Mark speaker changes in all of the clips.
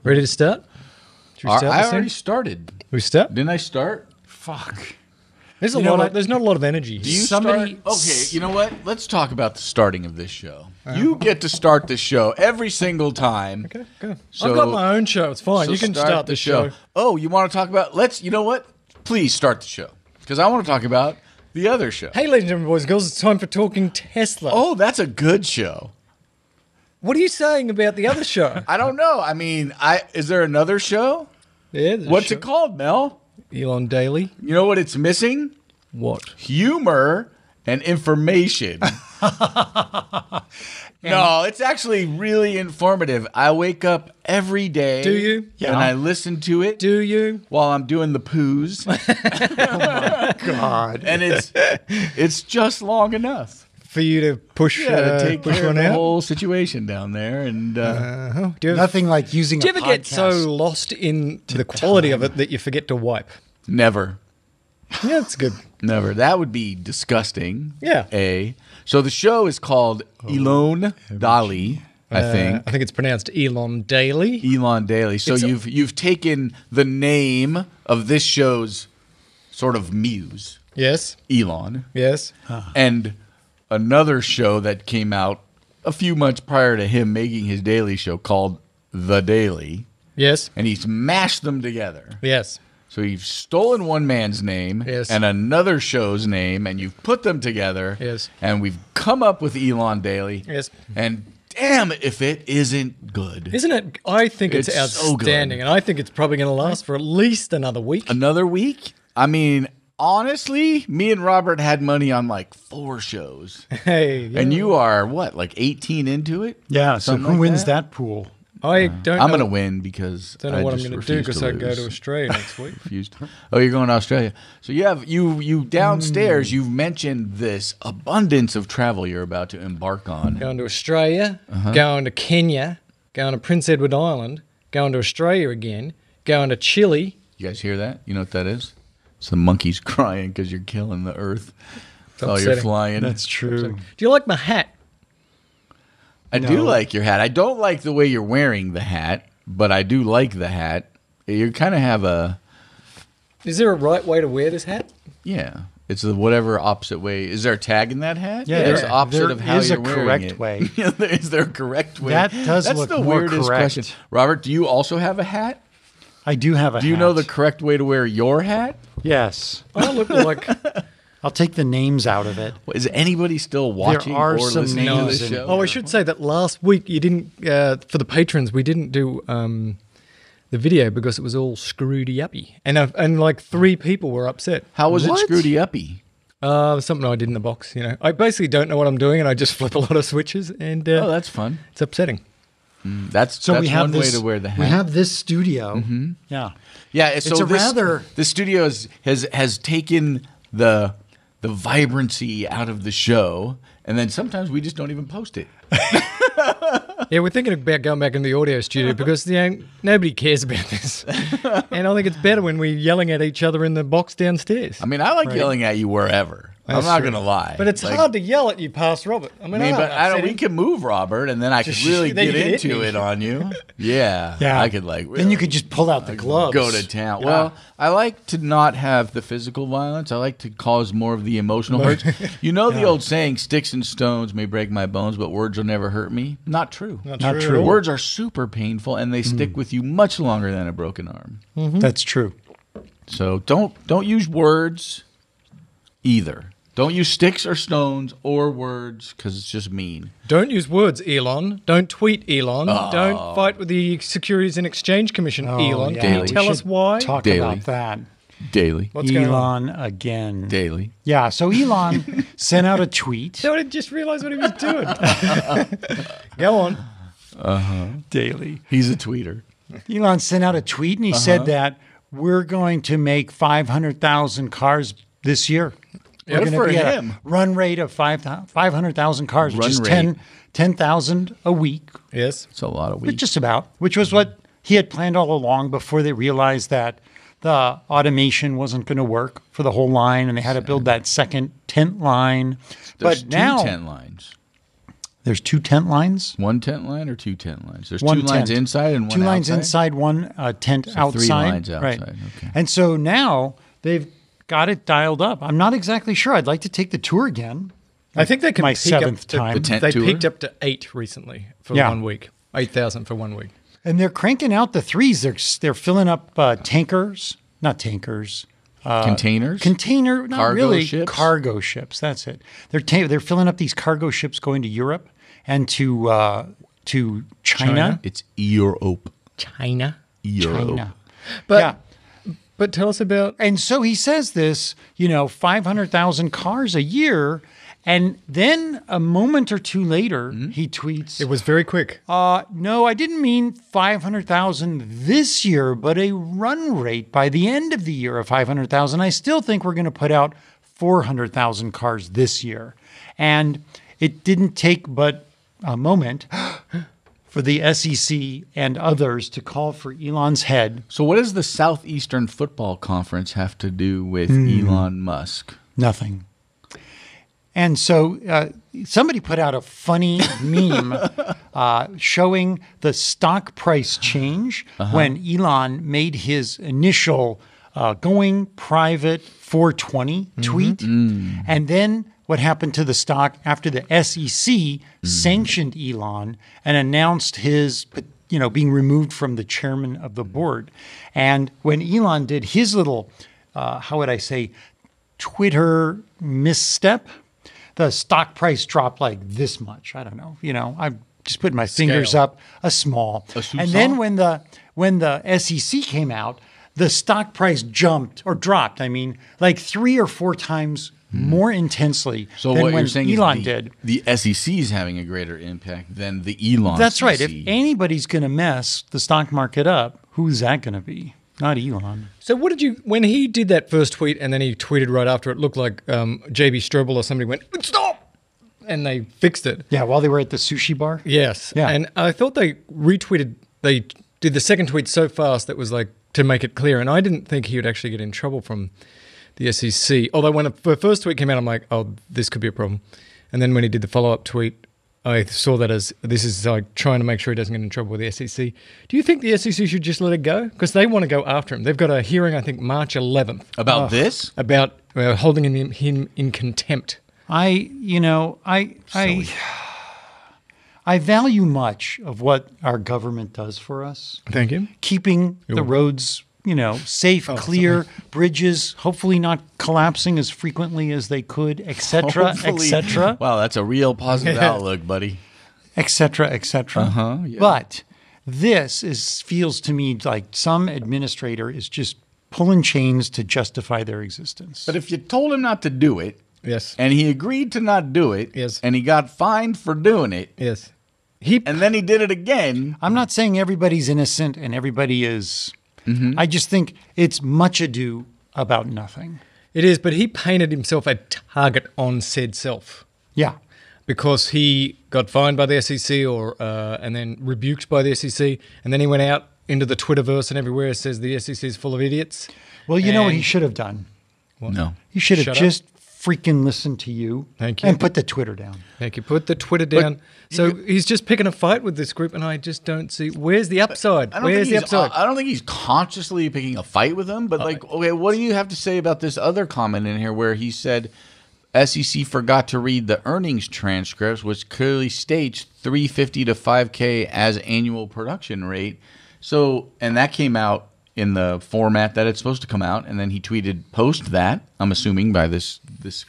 Speaker 1: Ready to start? Should we start
Speaker 2: I
Speaker 1: this
Speaker 2: already
Speaker 1: thing?
Speaker 2: started.
Speaker 1: We start?
Speaker 2: Didn't I start? Fuck.
Speaker 1: There's there's not a lot of energy.
Speaker 2: Do you
Speaker 3: Somebody-
Speaker 2: start? Okay, you know what? Let's talk about the starting of this show. You get to start the show every single time.
Speaker 1: Okay, go.
Speaker 2: So-
Speaker 1: I've got my own show. It's fine.
Speaker 2: So
Speaker 1: You can start the show.
Speaker 2: Oh, you want to talk about? You know what? Please start the show because I want to talk about the other show.
Speaker 1: Hey, ladies and gentlemen, boys and girls, it's time for Talking Tesla.
Speaker 2: Oh, that's a good show.
Speaker 1: What are you saying about the other show?
Speaker 2: I don't know. I mean, is there another show?
Speaker 1: Yeah, there's a
Speaker 2: What's
Speaker 1: show.
Speaker 2: it called, Mel?
Speaker 1: Elon Daly.
Speaker 2: You know what it's missing?
Speaker 1: What?
Speaker 2: Humor and information. No, it's actually really informative. I wake up every day.
Speaker 1: Do you?
Speaker 2: And I listen to it
Speaker 1: Do you?
Speaker 2: while I'm doing the poos.
Speaker 3: God.
Speaker 2: And it's just long enough.
Speaker 1: For you to push,
Speaker 2: To take
Speaker 1: push
Speaker 2: care of
Speaker 1: one
Speaker 2: the
Speaker 1: out?
Speaker 2: whole situation down there. And
Speaker 1: Do you ever,
Speaker 3: Nothing like using
Speaker 1: do you
Speaker 3: a
Speaker 1: ever get so
Speaker 3: podcast.
Speaker 1: lost in the quality of it that you forget to wipe?
Speaker 2: never.
Speaker 1: Yeah, it's good.
Speaker 2: Never. That would be disgusting.
Speaker 1: Yeah.
Speaker 2: So the show is called Elon Daly, I think.
Speaker 1: I think it's pronounced Elon Daly.
Speaker 2: Elon Daly. So
Speaker 1: It's a-
Speaker 2: you've taken the name of this show's sort of muse,
Speaker 1: Yes.
Speaker 2: Elon,
Speaker 1: Yes.
Speaker 2: and another show that came out a few months prior to him making his daily show called The Daily,
Speaker 1: Yes.
Speaker 2: and he's mashed them together.
Speaker 1: Yes.
Speaker 2: So you've stolen one man's name
Speaker 1: Yes.
Speaker 2: and another show's name, and you've put them together.
Speaker 1: Yes.
Speaker 2: And we've come up with Elon Daly.
Speaker 1: Yes.
Speaker 2: And damn if it isn't good.
Speaker 1: Isn't it? I think it's
Speaker 2: It's so good.
Speaker 1: outstanding, and I think it's probably going to last for at least another week.
Speaker 2: Another week? I mean, honestly, me and Robert had money on like 4 shows.
Speaker 1: Hey, yeah.
Speaker 2: And you are, what, like 18 into it?
Speaker 3: Yeah, so
Speaker 2: Something
Speaker 3: who
Speaker 2: like
Speaker 3: wins
Speaker 2: that?
Speaker 3: that pool?
Speaker 1: I don't.
Speaker 2: I'm
Speaker 1: know,
Speaker 2: going to win because
Speaker 1: Don't know
Speaker 2: I
Speaker 1: what I'm
Speaker 2: just
Speaker 1: going to do
Speaker 2: refuse
Speaker 1: because I go to
Speaker 2: lose.
Speaker 1: Australia next week.
Speaker 2: Refused. Oh, you're going to Australia. So you downstairs, you've mentioned this abundance of travel you're about to embark on.
Speaker 1: Going to Australia,
Speaker 2: Uh-huh.
Speaker 1: going to Kenya, going to Prince Edward Island, going to Australia again, going to Chile.
Speaker 2: You guys hear that? You know what that is? It's the monkeys crying because you're killing the earth. Oh, you're
Speaker 1: upsetting.
Speaker 2: flying.
Speaker 3: That's true.
Speaker 1: Do you like my hat?
Speaker 2: I do like your hat. I don't like the way you're wearing the hat, but I do like the hat. You kind of have a,
Speaker 1: Is there a right way to wear this hat?
Speaker 2: yeah. It's the whatever opposite way. Is there a tag in that hat?
Speaker 3: Yeah,
Speaker 2: There's opposite
Speaker 3: there
Speaker 2: of how
Speaker 3: is
Speaker 2: you're
Speaker 3: a
Speaker 2: wearing
Speaker 3: correct
Speaker 2: it.
Speaker 3: way.
Speaker 2: Is there a correct way?
Speaker 3: That does
Speaker 2: That's
Speaker 3: look
Speaker 2: the
Speaker 3: more
Speaker 2: weirdest
Speaker 3: correct.
Speaker 2: question. Robert, do you also have a hat?
Speaker 3: I do have a
Speaker 2: Do you
Speaker 3: hat.
Speaker 2: know the correct way to wear your hat?
Speaker 3: Yes.
Speaker 1: I look like
Speaker 3: I'll take the names out of it.
Speaker 2: Is anybody still watching
Speaker 3: are
Speaker 2: or
Speaker 3: some
Speaker 2: listening to
Speaker 3: names
Speaker 2: this
Speaker 3: in
Speaker 2: show?
Speaker 1: Oh, I should say that last week you didn't, for the patrons, we didn't do the video because it was all screwedy-uppy. And like 3 people were upset.
Speaker 2: How was
Speaker 3: What?
Speaker 2: it screwedy-uppy?
Speaker 1: Something I did in the box, you know. I basically don't know what I'm doing and I just flip a lot of switches and
Speaker 2: Oh, that's fun.
Speaker 1: it's upsetting.
Speaker 2: That's
Speaker 3: So
Speaker 2: that's
Speaker 3: we have
Speaker 2: one
Speaker 3: this,
Speaker 2: way to wear the hat.
Speaker 3: We have this studio. Yeah.
Speaker 2: Yeah, so
Speaker 3: a rather-
Speaker 2: the studio has taken the vibrancy out of the show, and then sometimes we just don't even post it.
Speaker 1: Yeah, we're thinking about going back in the audio studio because nobody cares about this. And I think it's better when we're yelling at each other in the box downstairs.
Speaker 2: I mean, I like yelling at you wherever. I'm not going to lie.
Speaker 1: But it's hard to yell at you past Robert. I mean,
Speaker 2: But I don't, we
Speaker 1: upsetting.
Speaker 2: can move, Robert, and then I could really
Speaker 1: Then
Speaker 2: get
Speaker 1: you can hit
Speaker 2: into
Speaker 1: me.
Speaker 2: it on you. Yeah,
Speaker 3: Yeah.
Speaker 2: I could like.
Speaker 3: Then you could just pull out the gloves.
Speaker 2: go to town.
Speaker 3: Yeah.
Speaker 2: Well, I like to not have the physical violence. I like to cause more of the emotional hurts. You know the old saying, "Sticks and stones may break my bones, but words will never hurt me." Not true.
Speaker 1: Not
Speaker 3: Not
Speaker 1: true.
Speaker 3: true.
Speaker 1: at all.
Speaker 2: Words are super painful, and they stick with you much longer than a broken arm.
Speaker 3: That's true.
Speaker 2: So don't use words either. Don't use sticks or stones or words because it's just mean.
Speaker 1: Don't use words, Elon. Don't tweet, Elon. Don't fight with the Securities and Exchange Commission, Elon.
Speaker 3: yeah.
Speaker 1: Can you
Speaker 2: Daily.
Speaker 1: tell
Speaker 3: We
Speaker 1: us
Speaker 3: should
Speaker 1: why?
Speaker 3: Talk
Speaker 2: Daily.
Speaker 3: about that.
Speaker 2: Daily.
Speaker 1: What's going on?
Speaker 3: Elon again.
Speaker 2: Daily.
Speaker 3: Yeah, so Elon sent out a tweet.
Speaker 1: So I just realised what he was doing. Go on.
Speaker 3: Daily.
Speaker 2: He's a tweeter.
Speaker 3: Elon sent out a tweet and he said that we're going to make 500,000 cars this year. We're
Speaker 2: Good
Speaker 3: gonna
Speaker 2: for
Speaker 3: be at
Speaker 2: him.
Speaker 3: a run rate of 500,000 cars, which
Speaker 2: Run
Speaker 3: is
Speaker 2: rate.
Speaker 3: 10,000 a week,
Speaker 1: Yes.
Speaker 2: It's a lot of weeks.
Speaker 3: just about, which was what he had planned all along before they realized that the automation wasn't going to work for the whole line and they had to build that second tent line.
Speaker 2: There's
Speaker 3: but now
Speaker 2: 10 lines.
Speaker 3: There's 2 tent lines.
Speaker 2: 1 tent line or 2 tent lines? There's 2
Speaker 3: One
Speaker 2: lines
Speaker 3: tent.
Speaker 2: inside and 1
Speaker 3: 2 lines
Speaker 2: outside?
Speaker 3: inside, 1 tent outside.
Speaker 2: 3 lines
Speaker 3: Right.
Speaker 2: outside. Okay.
Speaker 3: And so now they've got it dialed up. I'm not exactly sure. I'd like to take the tour again.
Speaker 1: I think they can
Speaker 3: My
Speaker 1: peak up
Speaker 3: 7th
Speaker 1: to-
Speaker 3: time.
Speaker 2: The tent
Speaker 1: They
Speaker 2: tour?
Speaker 1: peaked up to 8 recently for
Speaker 3: Yeah.
Speaker 1: 1 week. 8,000 for 1 week.
Speaker 3: And they're cranking out the 3s. They're filling up tankers, not tankers.
Speaker 2: Containers?
Speaker 3: Not
Speaker 2: Cargo
Speaker 3: really.
Speaker 2: ships?
Speaker 3: Cargo ships. That's it. They're filling up these cargo ships going to Europe and to China.
Speaker 2: It's Europe.
Speaker 1: China.
Speaker 3: China.
Speaker 1: But
Speaker 3: Yeah.
Speaker 1: but tell us about
Speaker 3: And so he says this, 500,000 cars a year. And then a moment or two later, he tweets,
Speaker 1: it was very quick.
Speaker 3: no, I didn't mean 500,000 this year, but a run rate by the end of the year of 500,000. I still think we're going to put out 400,000 cars this year. And it didn't take but a moment for the SEC and others to call for Elon's head.
Speaker 2: So what does the Southeastern Football Conference have to do with Elon Musk?
Speaker 3: Nothing. And so somebody put out a funny meme showing the stock price change when Elon made his initial going private 420 tweet. And then what happened to the stock after the SEC sanctioned Elon and announced his being removed from the chairman of the board. And when Elon did his little, how would I say, Twitter misstep, the stock price dropped like this much. I don't know. I'm just putting my fingers up, a small. And then when the SEC came out, the stock price jumped or dropped. I mean, like 3 or 4 times more intensely
Speaker 2: So
Speaker 3: than
Speaker 2: what
Speaker 3: when
Speaker 2: you're saying
Speaker 3: Elon
Speaker 2: is
Speaker 3: did.
Speaker 2: the SEC is having a greater impact than the Elon.
Speaker 3: That's right. If
Speaker 2: CC.
Speaker 3: anybody's going to mess the stock market up, who's that going to be? Not Elon.
Speaker 1: So what did you, when he did that first tweet and then he tweeted right after, it looked like JB Strobel or somebody went, stop! And they fixed it.
Speaker 3: Yeah, while they were at the sushi bar.
Speaker 1: Yes.
Speaker 3: Yeah.
Speaker 1: And I thought they they did the second tweet so fast that was like to make it clear. And I didn't think he would actually get in trouble from the SEC. Although when the first tweet came out, I'm like, oh, this could be a problem. And then when he did the follow-up tweet, I saw that as this is like trying to make sure he doesn't get in trouble with the SEC. Do you think the SEC should just let it go? Because they want to go after him. They've got a hearing, I think, March 11th.
Speaker 2: About this?
Speaker 1: About holding him in contempt.
Speaker 3: I value much of what our government does for us.
Speaker 1: Thank you.
Speaker 3: Keeping the roads, safe, clear, bridges, hopefully not collapsing as frequently as they could, et cetera, et
Speaker 2: Hopefully.
Speaker 3: cetera,
Speaker 2: Wow, that's a real positive outlook, buddy.
Speaker 3: et cetera, et cetera.
Speaker 2: Yeah.
Speaker 3: But this feels to me like some administrator is just pulling chains to justify their existence.
Speaker 2: But if you told him not to do it,
Speaker 1: Yes.
Speaker 2: and he agreed to not do it,
Speaker 1: Yes.
Speaker 2: and he got fined for doing it,
Speaker 1: Yes.
Speaker 2: and then he did it again.
Speaker 3: I'm not saying everybody's innocent and everybody is. I just think it's much ado about nothing.
Speaker 1: It is, but he painted himself a target on said self
Speaker 3: Yeah.
Speaker 1: because he got fined by the SEC and then rebuked by the SEC, and then he went out into the Twitterverse and everywhere says the SEC is full of idiots.
Speaker 3: Well, you know what he
Speaker 1: And-
Speaker 3: should have done?
Speaker 2: No.
Speaker 3: He should have
Speaker 1: Shut up.
Speaker 3: just freaking listened to you.
Speaker 1: Thank you.
Speaker 3: And put the Twitter down.
Speaker 1: Thank you. Put the Twitter down. So he's just picking a fight with this group, and I just don't see where's the upside. Where's the upside?
Speaker 2: I don't think he's consciously picking a fight with them, but okay, what do you have to say about this other comment in here where he said SEC forgot to read the earnings transcripts, which clearly states 350 to 5K as annual production rate. So, and that came out in the format that it's supposed to come out, and then he tweeted post that, I'm assuming by this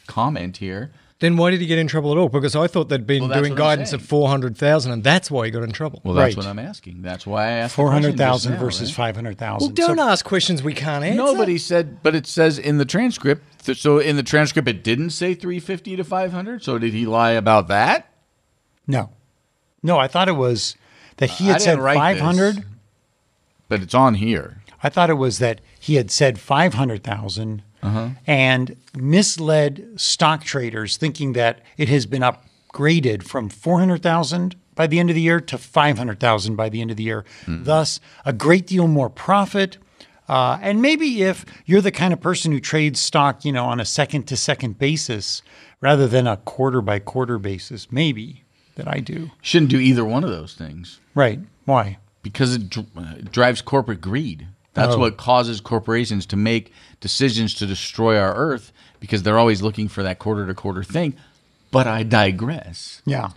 Speaker 2: comment here.
Speaker 1: Then why did he get in trouble at all? Because I thought they'd been
Speaker 2: Well, that's
Speaker 1: doing
Speaker 2: what I'm
Speaker 1: guidance
Speaker 2: saying.
Speaker 1: of 400,000, and that's why he got in trouble.
Speaker 2: Well, that's
Speaker 3: Right.
Speaker 2: what I'm asking. That's why I asked the question
Speaker 3: 400,000
Speaker 2: just now,
Speaker 3: versus
Speaker 2: right?
Speaker 3: 500,000.
Speaker 1: Well, don't ask questions we can't answer.
Speaker 2: Nobody said, but it says in the transcript. So in the transcript, it didn't say 350 to 500. So did he lie about that?
Speaker 3: No. No, I thought it was that he
Speaker 2: I
Speaker 3: had said
Speaker 2: didn't write
Speaker 3: 500.
Speaker 2: this, but it's on here.
Speaker 3: I thought it was that he had said 500,000 and misled stock traders thinking that it has been upgraded from 400,000 by the end of the year to 500,000 by the end of the year. Thus, a great deal more profit. And maybe if you're the kind of person who trades stock, on a second to second basis rather than a quarter by quarter basis, maybe that I do.
Speaker 2: Shouldn't do either one of those things.
Speaker 3: Right. Why?
Speaker 2: Because it drives corporate greed. That's what causes corporations to make decisions to destroy our Earth, because they're always looking for that quarter-to-quarter thing. But I digress.
Speaker 3: Yeah.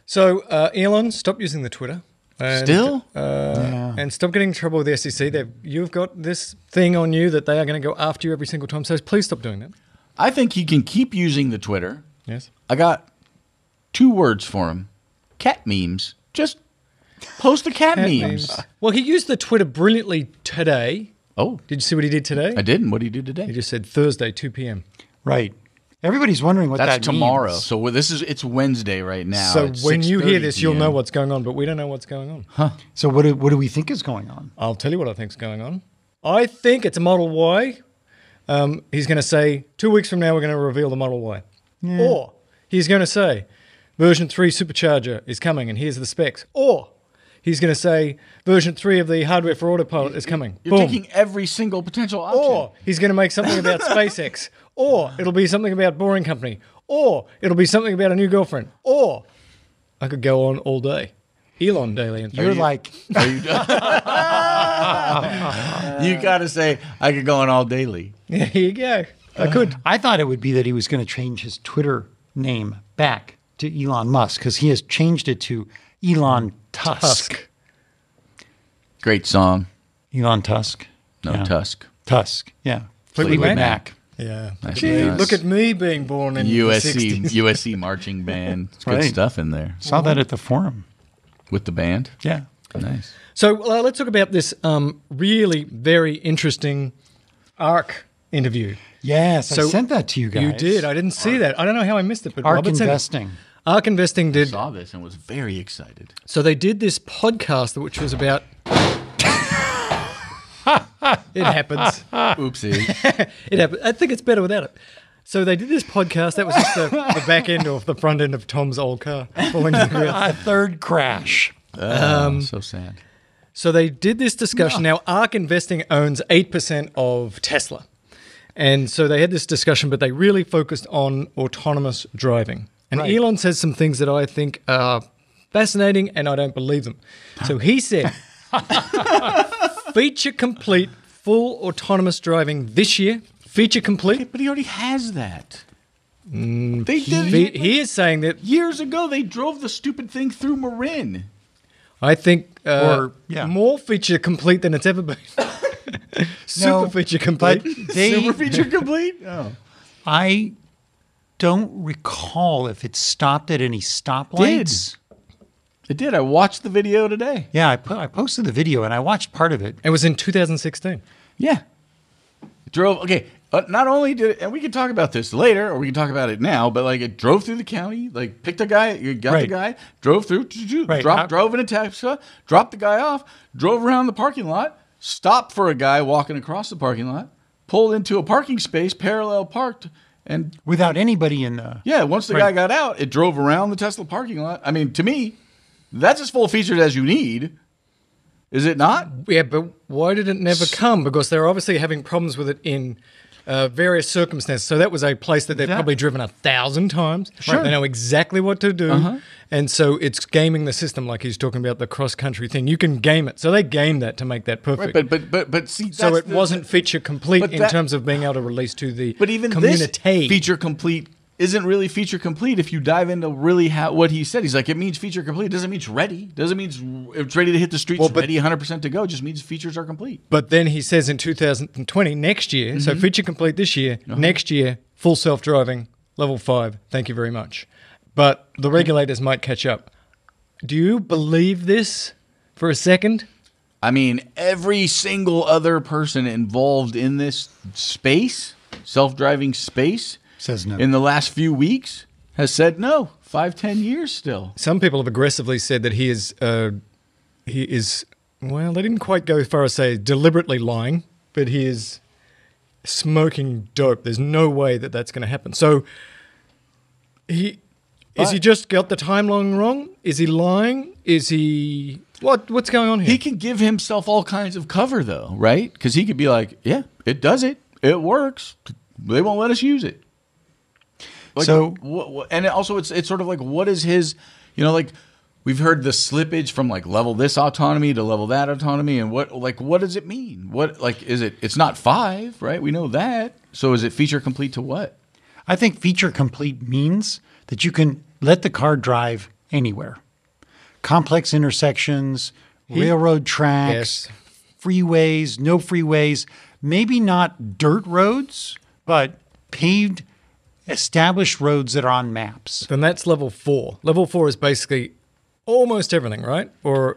Speaker 1: So, Elon, stop using the Twitter. And,
Speaker 2: Still?
Speaker 1: And stop getting in trouble with the SEC. You've got this thing on you that they are going to go after you every single time. So please stop doing that.
Speaker 2: I think he can keep using the Twitter.
Speaker 1: Yes.
Speaker 2: I got 2 words for him. Cat memes. Just post the cat memes.
Speaker 1: Well, he used the Twitter brilliantly today.
Speaker 2: Oh.
Speaker 1: Did you see what he did today?
Speaker 2: I didn't. What did he do
Speaker 1: He
Speaker 2: today?
Speaker 1: just said Thursday, 2 p.m.
Speaker 3: Right. Everybody's wondering what
Speaker 2: That's
Speaker 3: that
Speaker 2: tomorrow.
Speaker 3: means.
Speaker 2: So it's Wednesday right now.
Speaker 1: So
Speaker 2: It's
Speaker 1: when you hear this,
Speaker 2: 6:30
Speaker 1: you'll know
Speaker 2: PM.
Speaker 1: what's going on, but we don't know what's going on.
Speaker 3: So what do we think is going on?
Speaker 1: I'll tell you what I think's going on. I think it's a Model Y. He's going to say 2 weeks from now we're going to reveal the Model Y.
Speaker 3: Yeah.
Speaker 1: Or he's going to say version 3 Supercharger is coming and here's the specs. Or he's going to say version 3 of the hardware for autopilot is coming.
Speaker 2: You're
Speaker 1: Boom.
Speaker 2: taking every single potential option.
Speaker 1: Or he's going to make something about SpaceX. Or it'll be something about Boring Company. Or it'll be something about a new girlfriend. Or I could go on all day. Elon Daly. In fact.
Speaker 3: You're like,
Speaker 2: You got to say, I could go on all daily.
Speaker 1: Yeah, here you go. I could.
Speaker 3: I thought it would be that he was going to change his Twitter name back to Elon Musk, because he has changed it to Elon Tusk.
Speaker 2: Great song.
Speaker 3: Elon Tusk.
Speaker 2: No,
Speaker 3: Yeah.
Speaker 2: Tusk.
Speaker 3: Tusk. Yeah.
Speaker 1: Fleetwood
Speaker 3: Mac.
Speaker 1: Yeah.
Speaker 2: Nice.
Speaker 1: Look at me being born in the
Speaker 2: USC
Speaker 1: 60s.
Speaker 2: USC marching band. It's good
Speaker 3: Right.
Speaker 2: stuff in there
Speaker 3: Saw that at the forum.
Speaker 2: with the band.
Speaker 3: Yeah.
Speaker 2: Nice.
Speaker 1: So let's talk about this really very interesting ARC interview.
Speaker 3: Yes, I
Speaker 1: So
Speaker 3: sent that to you guys.
Speaker 1: You did. I didn't see that. I don't know how I missed it, but
Speaker 3: ARC
Speaker 1: Robert sent it.
Speaker 3: Investing.
Speaker 1: ARC Investing did.
Speaker 2: Saw this and was very excited.
Speaker 1: So they did this podcast which was about. It happens.
Speaker 2: Oopsie.
Speaker 1: It happens. I think it's better without it. So they did this podcast. That was just the back end of the front end of Tom's old car falling to the ground.
Speaker 3: A third crash.
Speaker 2: So sad.
Speaker 1: So they did this discussion. Now, ARK Investing owns 8% of Tesla. And so they had this discussion, but they really focused on autonomous driving. And
Speaker 3: Right.
Speaker 1: Elon says some things that I think are fascinating, and I don't believe them. So he said, feature complete full autonomous driving this year. Feature complete.
Speaker 2: But he already has that. They did it.
Speaker 1: He is saying that
Speaker 2: Years ago, they drove the stupid thing through Marin.
Speaker 1: I think
Speaker 3: yeah.
Speaker 1: more feature complete than it's ever been. Super feature complete.
Speaker 3: But they,
Speaker 2: Super feature complete? Oh.
Speaker 3: I don't recall if it stopped at any stoplights.
Speaker 2: It did. I watched the video today.
Speaker 3: Yeah, I posted the video and I watched part of it.
Speaker 1: It was in 2016.
Speaker 2: Yeah. It drove. Okay. Not only did it, and we can talk about this later, or we can talk about it now, but like it drove through the county, like picked a guy, you got the
Speaker 3: Right.
Speaker 2: guy, drove through,
Speaker 3: Right.
Speaker 2: drove in a taxi, dropped the guy off, drove around the parking lot, stopped for a guy walking across the parking lot, pulled into a parking space, parallel parked, and
Speaker 3: Without anybody in the...
Speaker 2: yeah, once the
Speaker 3: Right.
Speaker 2: guy got out, it drove around the Tesla parking lot. I mean, to me, that's as full featured as you need. Is it not?
Speaker 1: Yeah, but why did it never come? Because they're obviously having problems with it in various circumstances. So that was a place that they've
Speaker 3: Yeah.
Speaker 1: probably driven 1,000 times.
Speaker 3: Sure.
Speaker 1: They know exactly what to do.
Speaker 2: Uh-huh.
Speaker 1: And so it's gaming the system, like he's talking about the cross-country thing. You can game it. So they game that to make that perfect.
Speaker 2: Right, but see,
Speaker 1: so
Speaker 2: that's
Speaker 1: it wasn't feature complete
Speaker 2: but
Speaker 1: in
Speaker 2: that-
Speaker 1: terms of being able to release to the
Speaker 2: But even
Speaker 1: community.
Speaker 2: this feature complete isn't really feature complete if you dive into really what he said. He's like, it means feature complete. It doesn't mean it's ready. Doesn't mean it's ready to hit the streets,
Speaker 1: Well, but-
Speaker 2: ready 100% to go. It just means features are complete.
Speaker 1: But then he says in 2020, next year, so feature complete this year, next year, full self-driving, level 5, thank you very much. But the regulators might catch up. Do you believe this for a second?
Speaker 2: I mean, every single other person involved in this space, self-driving space,
Speaker 3: Says no.
Speaker 2: in the last few weeks has said no. 5-10 years still.
Speaker 1: Some people have aggressively said that he is, well, they didn't quite go as far as say deliberately lying, but he is smoking dope. There's no way that that's going to happen. So is he just got the timeline wrong? Is he lying? Is he what's going on here?
Speaker 2: He can give himself all kinds of cover, though, right? Because he could be like, yeah, it does it. It works. They won't let us use it. Like,
Speaker 3: So-
Speaker 2: and also it's sort of like, what is his like we've heard the slippage from like level this autonomy to level that autonomy, and what does it mean? What is it? It's not 5, right? We know that. So is it feature complete to what?
Speaker 3: I think feature complete means that you can let the car drive anywhere. Complex intersections, railroad tracks, freeways, no freeways, maybe not dirt roads, but paved, established roads that are on maps.
Speaker 1: Then that's level 4. Level 4 is basically almost everything, right? Or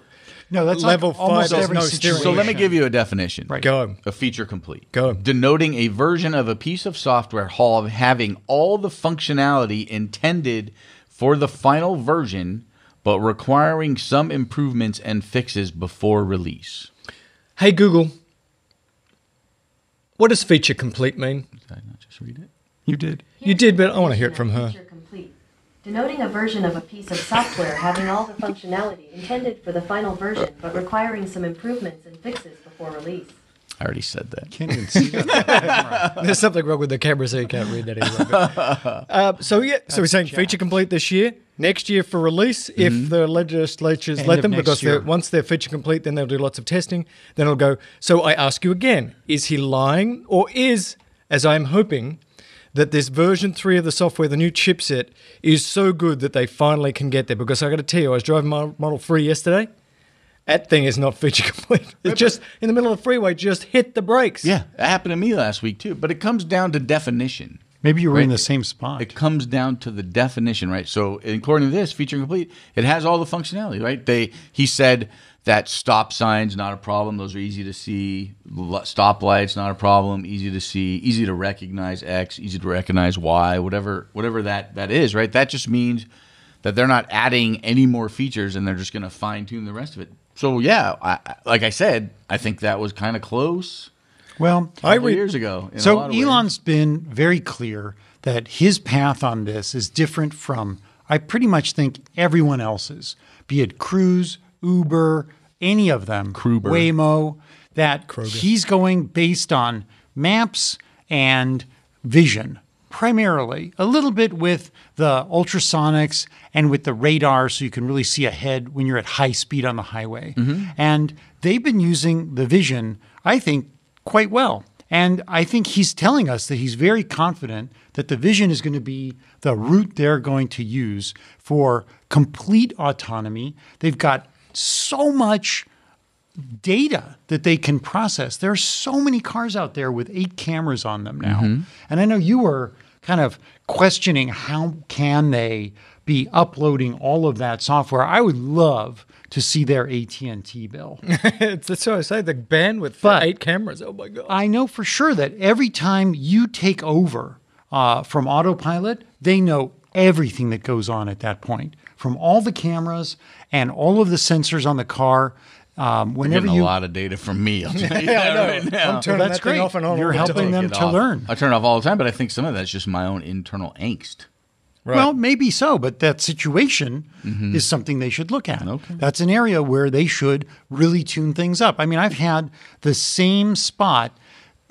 Speaker 3: no, that's
Speaker 1: level
Speaker 3: like almost
Speaker 1: 5 is
Speaker 3: every
Speaker 1: no
Speaker 3: situation.
Speaker 1: steering.
Speaker 2: So let me give you a definition.
Speaker 3: Right.
Speaker 1: Go.
Speaker 2: A feature complete.
Speaker 1: Go.
Speaker 2: Denoting a version of a piece of software having all the functionality intended for the final version, but requiring some improvements and fixes before release.
Speaker 1: Hey, Google, what does feature complete mean?
Speaker 2: Did I not just read it?
Speaker 3: You did.
Speaker 1: You did, but I want to hear it from her.
Speaker 4: Feature complete, denoting a version of a piece of software having all the functionality intended for the final version, but requiring some improvements and fixes before release.
Speaker 2: I already said that.
Speaker 3: Can't even see that.
Speaker 1: There's something wrong with the camera, so you can't read that anyway. So we're saying feature complete this year. Next year for release, if the legislatures
Speaker 3: End
Speaker 1: let
Speaker 3: of
Speaker 1: them,
Speaker 3: next
Speaker 1: because
Speaker 3: year.
Speaker 1: once they're feature complete, then they'll do lots of testing. Then it'll go. So I ask you again: is he lying, or is, as I'm hoping, that this version 3 of the software, the new chipset, is so good that they finally can get there? Because I got to tell you, I was driving my Model 3 yesterday. That thing is not feature complete. It's just in the middle of the freeway, just hit the brakes.
Speaker 2: Yeah, that happened to me last week too. But it comes down to definition.
Speaker 3: Maybe you were in
Speaker 2: Right.
Speaker 3: the same spot.
Speaker 2: It comes down to the definition, right? So according to this, feature complete, it has all the functionality, right? He said that stop signs, not a problem. Those are easy to see. Stoplights, not a problem. Easy to see. Easy to recognize X. Easy to recognize Y. Whatever that is, right? That just means that they're not adding any more features, and they're just going to fine tune the rest of it. So yeah, like I said, I think that was kind of close.
Speaker 3: Well,
Speaker 2: A couple years ago. In a
Speaker 3: So
Speaker 2: lot of ways.
Speaker 3: Elon's been very clear that his path on this is different from, I pretty much think, everyone else's, be it Cruise, Uber, any of them,
Speaker 2: Kruber.
Speaker 3: Waymo, that he's going based on maps and vision, primarily, a little bit with the ultrasonics and with the radar so you can really see ahead when you're at high speed on the highway. And they've been using the vision, I think, quite well. And I think he's telling us that he's very confident that the vision is going to be the route they're going to use for complete autonomy. They've got so much data that they can process. There are so many cars out there with 8 cameras on them now. And I know you were kind of questioning how can they be uploading all of that software. I would love to see their AT&T bill.
Speaker 1: That's what I say. The bandwidth for
Speaker 3: But
Speaker 1: 8 cameras. Oh my god!
Speaker 3: I know for sure that every time you take over from autopilot, they know everything that goes on at that point, from all the cameras and all of the sensors on the car. Whenever
Speaker 2: Getting
Speaker 3: you,
Speaker 2: a lot of data from me. I'll tell you
Speaker 1: Yeah, I
Speaker 2: that
Speaker 1: know.
Speaker 2: right now.
Speaker 1: I'm turning
Speaker 3: that's
Speaker 1: that thing
Speaker 3: great.
Speaker 1: off and on.
Speaker 3: You're
Speaker 1: all the
Speaker 3: helping
Speaker 1: time.
Speaker 3: them
Speaker 2: Get
Speaker 3: to
Speaker 2: off.
Speaker 3: learn.
Speaker 2: I turn it off all the time, but I think some of that's just my own internal angst.
Speaker 1: Right.
Speaker 3: Well, maybe so, but that situation is something they should look at.
Speaker 2: Okay.
Speaker 3: That's an area where they should really tune things up. I mean, I've had the same spot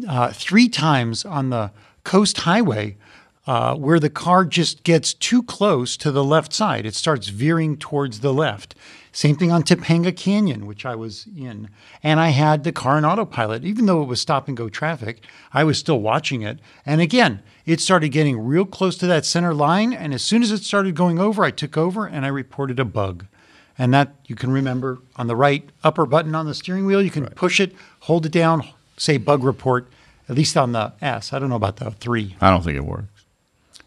Speaker 3: 3 times on the Coast Highway where the car just gets too close to the left side. It starts veering towards the left. Same thing on Topanga Canyon, which I was in. And I had the car in autopilot. Even though it was stop and go traffic, I was still watching it. And again, it started getting real close to that center line. And as soon as it started going over, I took over and I reported a bug. And that you can remember on the right upper button on the steering wheel, you can push it, hold it down, say bug report, at least on the S. I don't know about the 3.
Speaker 2: I don't think it works.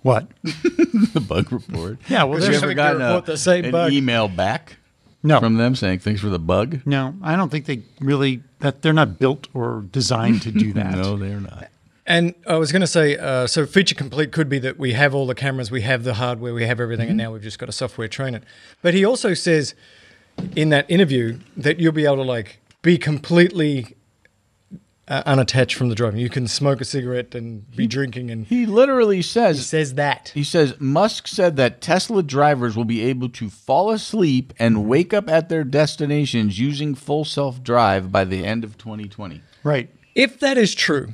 Speaker 3: What?
Speaker 2: The bug report.
Speaker 3: Yeah, well,
Speaker 2: Have you
Speaker 3: there's
Speaker 2: ever
Speaker 1: a
Speaker 2: gotten
Speaker 1: report that say
Speaker 2: an
Speaker 1: bug.
Speaker 2: email back
Speaker 3: no.
Speaker 2: from them saying thanks for the bug?
Speaker 3: No, I don't think they really, that they're not built or designed to do that.
Speaker 2: No, they're not.
Speaker 1: And I was going to say, so feature complete could be that we have all the cameras, we have the hardware, we have everything, and now we've just got to software train it. But he also says in that interview that you'll be able to like be completely unattached from the driving. You can smoke a cigarette and be drinking, and
Speaker 2: He literally says,
Speaker 1: that.
Speaker 2: he says, Musk said that Tesla drivers will be able to fall asleep and wake up at their destinations using full self-drive by the end of 2020.
Speaker 3: Right.
Speaker 1: If that is true,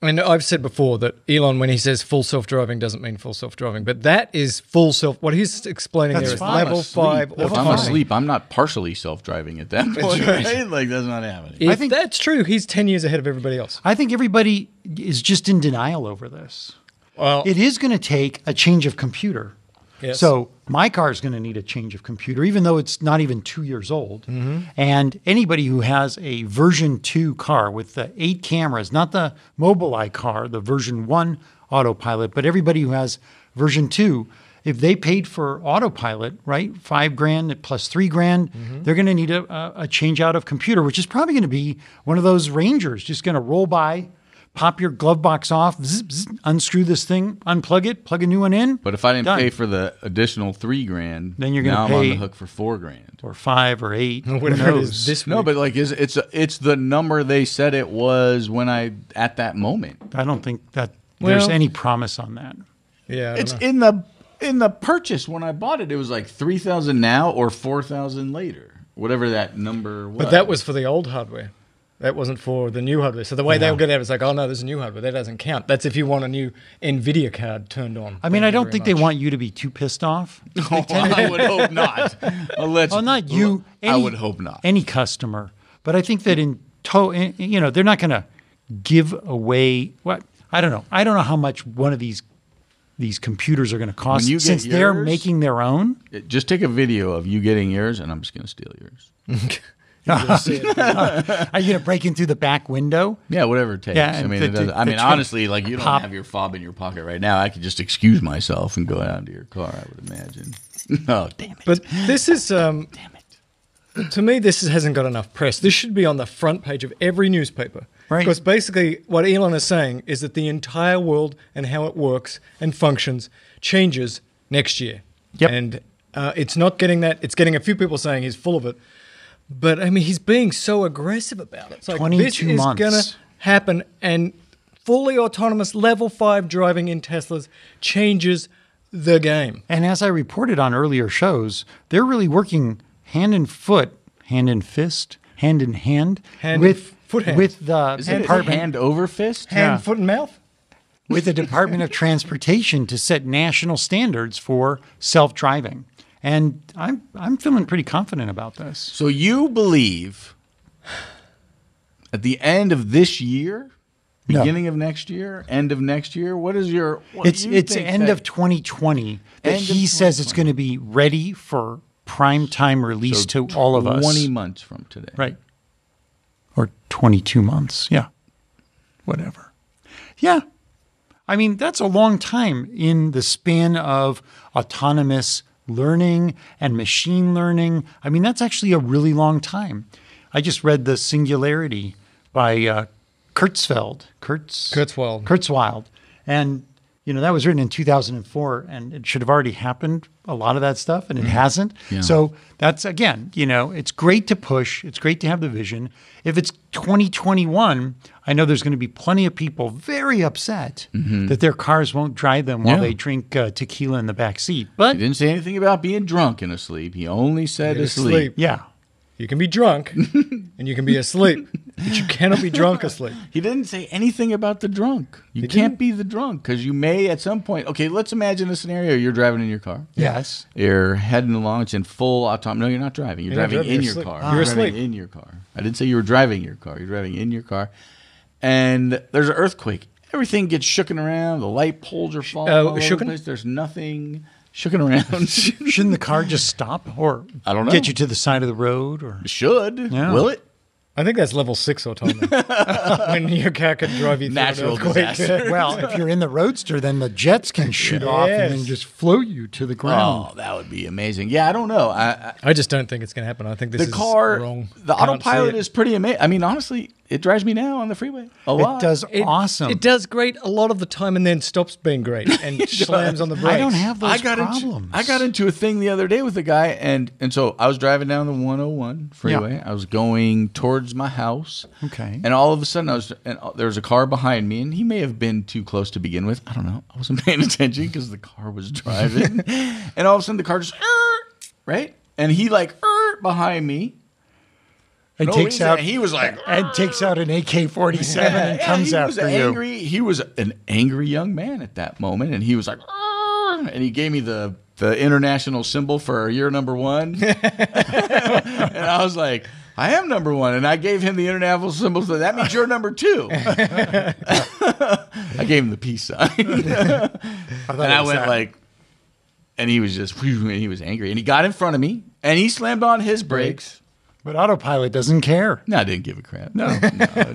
Speaker 1: And I've said before that Elon, when he says full self-driving, doesn't mean full self-driving, but that is full self. What he's explaining
Speaker 3: That's
Speaker 1: there is
Speaker 3: fine.
Speaker 1: level 5
Speaker 2: If I'm
Speaker 1: autonomy.
Speaker 2: asleep, I'm not partially self-driving at that point. Right? Like, that's not happening.
Speaker 1: If
Speaker 3: I think-
Speaker 1: that's true, he's 10 years ahead of everybody else.
Speaker 3: I think everybody is just in denial over this.
Speaker 1: Well,
Speaker 3: It is going to take a change of computer.
Speaker 1: yes.
Speaker 3: So my car is going to need a change of computer, even though it's not even 2 years old. And anybody who has a version 2 car with the 8 cameras, not the Mobileye car, the version 1 autopilot, but everybody who has version 2, if they paid for autopilot, right, $5,000 plus $3,000, they're going to need a change out of computer, which is probably going to be one of those Rangers just going to roll by, pop your glove box off, zip, zip, unscrew this thing, unplug it, plug a new one in.
Speaker 2: But if I didn't
Speaker 3: Done.
Speaker 2: pay for the additional $3,000,
Speaker 3: Then you're gonna
Speaker 2: now I'm on
Speaker 3: pay-
Speaker 2: the hook for $4,000.
Speaker 3: Or 5 or 8, who
Speaker 1: whatever it
Speaker 3: knows?
Speaker 1: is this
Speaker 2: No,
Speaker 1: week.
Speaker 2: but like it's the number they said it was when at that moment.
Speaker 3: I don't think that there's
Speaker 1: Well-
Speaker 3: any promise on that.
Speaker 1: yeah, I don't
Speaker 2: It's
Speaker 1: know.
Speaker 2: in the purchase when I bought it. It was like 3,000 now or 4,000 later, whatever that number was.
Speaker 1: But that was for the old hardware. That wasn't for the new hardware. So the way they'll get out is like, oh no, there's a new hardware. That doesn't count. That's if you want a new NVIDIA card turned on.
Speaker 3: I mean,
Speaker 1: Thank
Speaker 3: I
Speaker 1: you
Speaker 3: don't
Speaker 1: very
Speaker 3: think they
Speaker 1: much.
Speaker 3: want you to be too pissed off.
Speaker 2: I would hope not.
Speaker 3: Oh, not you.
Speaker 2: I would hope not.
Speaker 3: Any customer. But I think that they're not going to give away what I don't know. I don't know how much one of these computers are going to cost
Speaker 2: When you get
Speaker 3: since they're
Speaker 2: yours-
Speaker 3: making their own.
Speaker 2: Just take a video of you getting yours, and I'm just going to steal yours.
Speaker 3: Are you going to break in through the back window?
Speaker 2: Yeah, whatever it takes.
Speaker 3: Yeah,
Speaker 2: I
Speaker 3: and
Speaker 2: mean,
Speaker 3: the-
Speaker 2: it doesn't, I
Speaker 3: the
Speaker 2: mean,
Speaker 3: trim-
Speaker 2: honestly, like you don't
Speaker 3: pop.
Speaker 2: have your fob in your pocket right now. I could just excuse myself and go out to your car. I would imagine. Oh, damn it!
Speaker 1: But this is, to me, hasn't got enough press. This should be on the front page of every newspaper.
Speaker 3: Right.
Speaker 1: Because basically what Elon is saying is that the entire world and how it works and functions changes next year.
Speaker 3: Yep.
Speaker 1: And it's not getting that. It's getting a few people saying he's full of it. But, I mean, he's being so aggressive about it. It's like,
Speaker 3: 22
Speaker 1: this is
Speaker 3: months.
Speaker 1: going to happen. And fully autonomous level 5 driving in Teslas changes the game.
Speaker 3: And as I reported on earlier shows, they're really working hand in foot, hand in fist, hand in hand,
Speaker 1: Hand
Speaker 3: with
Speaker 1: in foot hand.
Speaker 3: with the
Speaker 2: Is it
Speaker 3: department
Speaker 2: hand over fist?
Speaker 1: Hand,
Speaker 3: Yeah.
Speaker 1: foot, and mouth?
Speaker 3: with the Department of Transportation to set national standards for self-driving. And I'm feeling pretty confident about this.
Speaker 2: So you believe at the end of this year,
Speaker 3: No.
Speaker 2: beginning of next year, end of next year? What is your? What
Speaker 3: It's
Speaker 2: do you
Speaker 3: it's
Speaker 2: think
Speaker 3: end
Speaker 2: that-
Speaker 3: of 2020 that
Speaker 2: End of
Speaker 3: he says it's
Speaker 2: 2020.
Speaker 3: going to be ready for prime time release
Speaker 2: so
Speaker 3: to all of us.
Speaker 2: 20 months from today.
Speaker 3: Right. Or 22 months. Yeah. Whatever. Yeah. I mean, that's a long time in the span of autonomous learning and machine learning. I mean, that's actually a really long time. I just read The Singularity by Kurzweil. And, that was written in 2004, and it should have already happened, a lot of that stuff, and it hasn't.
Speaker 2: Yeah.
Speaker 3: So that's, again, it's great to push. It's great to have the vision. If it's 2021, I know there's going to be plenty of people very upset that their cars won't drive them while
Speaker 2: Yeah.
Speaker 3: they drink tequila in the back seat.
Speaker 2: He
Speaker 3: But,
Speaker 2: didn't say anything about being drunk and asleep. He only said asleep.
Speaker 1: Asleep.
Speaker 3: yeah.
Speaker 1: You can be drunk and you can be asleep, but you cannot be drunk asleep.
Speaker 2: He didn't say anything about the drunk. You
Speaker 1: He
Speaker 2: can't
Speaker 1: didn't?
Speaker 2: be the drunk because you may at some point. Okay, let's imagine a scenario. You're driving in your car.
Speaker 3: Yes.
Speaker 2: You're heading along. It's in full autonomy. No, you're not driving. You're,
Speaker 1: You're not
Speaker 2: driving
Speaker 1: driving,
Speaker 2: in
Speaker 1: you're
Speaker 2: your
Speaker 1: asleep.
Speaker 2: car.
Speaker 1: You're
Speaker 2: driving
Speaker 1: asleep.
Speaker 2: in your car. I didn't say you were driving your car. You're driving in your car. And there's an earthquake. Everything gets shooken around. The light poles are falling. all over the
Speaker 1: shooken?
Speaker 2: place. There's nothing shooken around.
Speaker 3: Shouldn't the car just stop or
Speaker 2: I don't know.
Speaker 3: get you to the side of the road? Or
Speaker 2: Should.
Speaker 3: Yeah.
Speaker 2: Will it?
Speaker 1: I think that's level 6 autonomy. When your car can drive you through
Speaker 2: Natural
Speaker 1: an earthquake.
Speaker 2: disaster.
Speaker 3: Well, if you're in the Roadster, then the jets can shoot off and then
Speaker 1: Yes.
Speaker 3: just float you to the ground.
Speaker 2: Oh, that would be amazing. Yeah, I don't know.
Speaker 1: I just don't think it's going to happen. I think this
Speaker 2: The
Speaker 1: is
Speaker 2: car,
Speaker 1: wrong.
Speaker 2: the
Speaker 1: Can't
Speaker 2: autopilot
Speaker 1: see it.
Speaker 2: is pretty amazing. I mean, honestly, it drives me now on the freeway a lot.
Speaker 3: It does
Speaker 1: It-
Speaker 3: awesome.
Speaker 1: It does great a lot of the time and then stops being great and slams on the brakes.
Speaker 3: I don't have those
Speaker 2: I got
Speaker 3: problems.
Speaker 2: I got into a thing the other day with a guy, and so I was driving down the 101 freeway.
Speaker 3: Yeah.
Speaker 2: I was going towards my house.
Speaker 3: Okay.
Speaker 2: And all of a sudden, there was a car behind me, and he may have been too close to begin with. I don't know. I wasn't paying attention because the car was driving. And all of a sudden, the car just, right? And he behind me.
Speaker 3: And
Speaker 2: No
Speaker 3: takes
Speaker 2: reason.
Speaker 3: out
Speaker 2: He was like,
Speaker 3: and takes out an AK-47 and comes after you.
Speaker 2: He was an angry young man at that moment, and he was like, "Arr!" And he gave me the international symbol for year number 1, and I was like, I am number 1, and I gave him the international symbol, so that means you're number 2. I gave him the peace sign, and I went like, and he was just, he was angry, and he got in front of me, and he slammed on his brakes.
Speaker 3: But autopilot doesn't care.
Speaker 2: No, I didn't give a crap.
Speaker 3: No,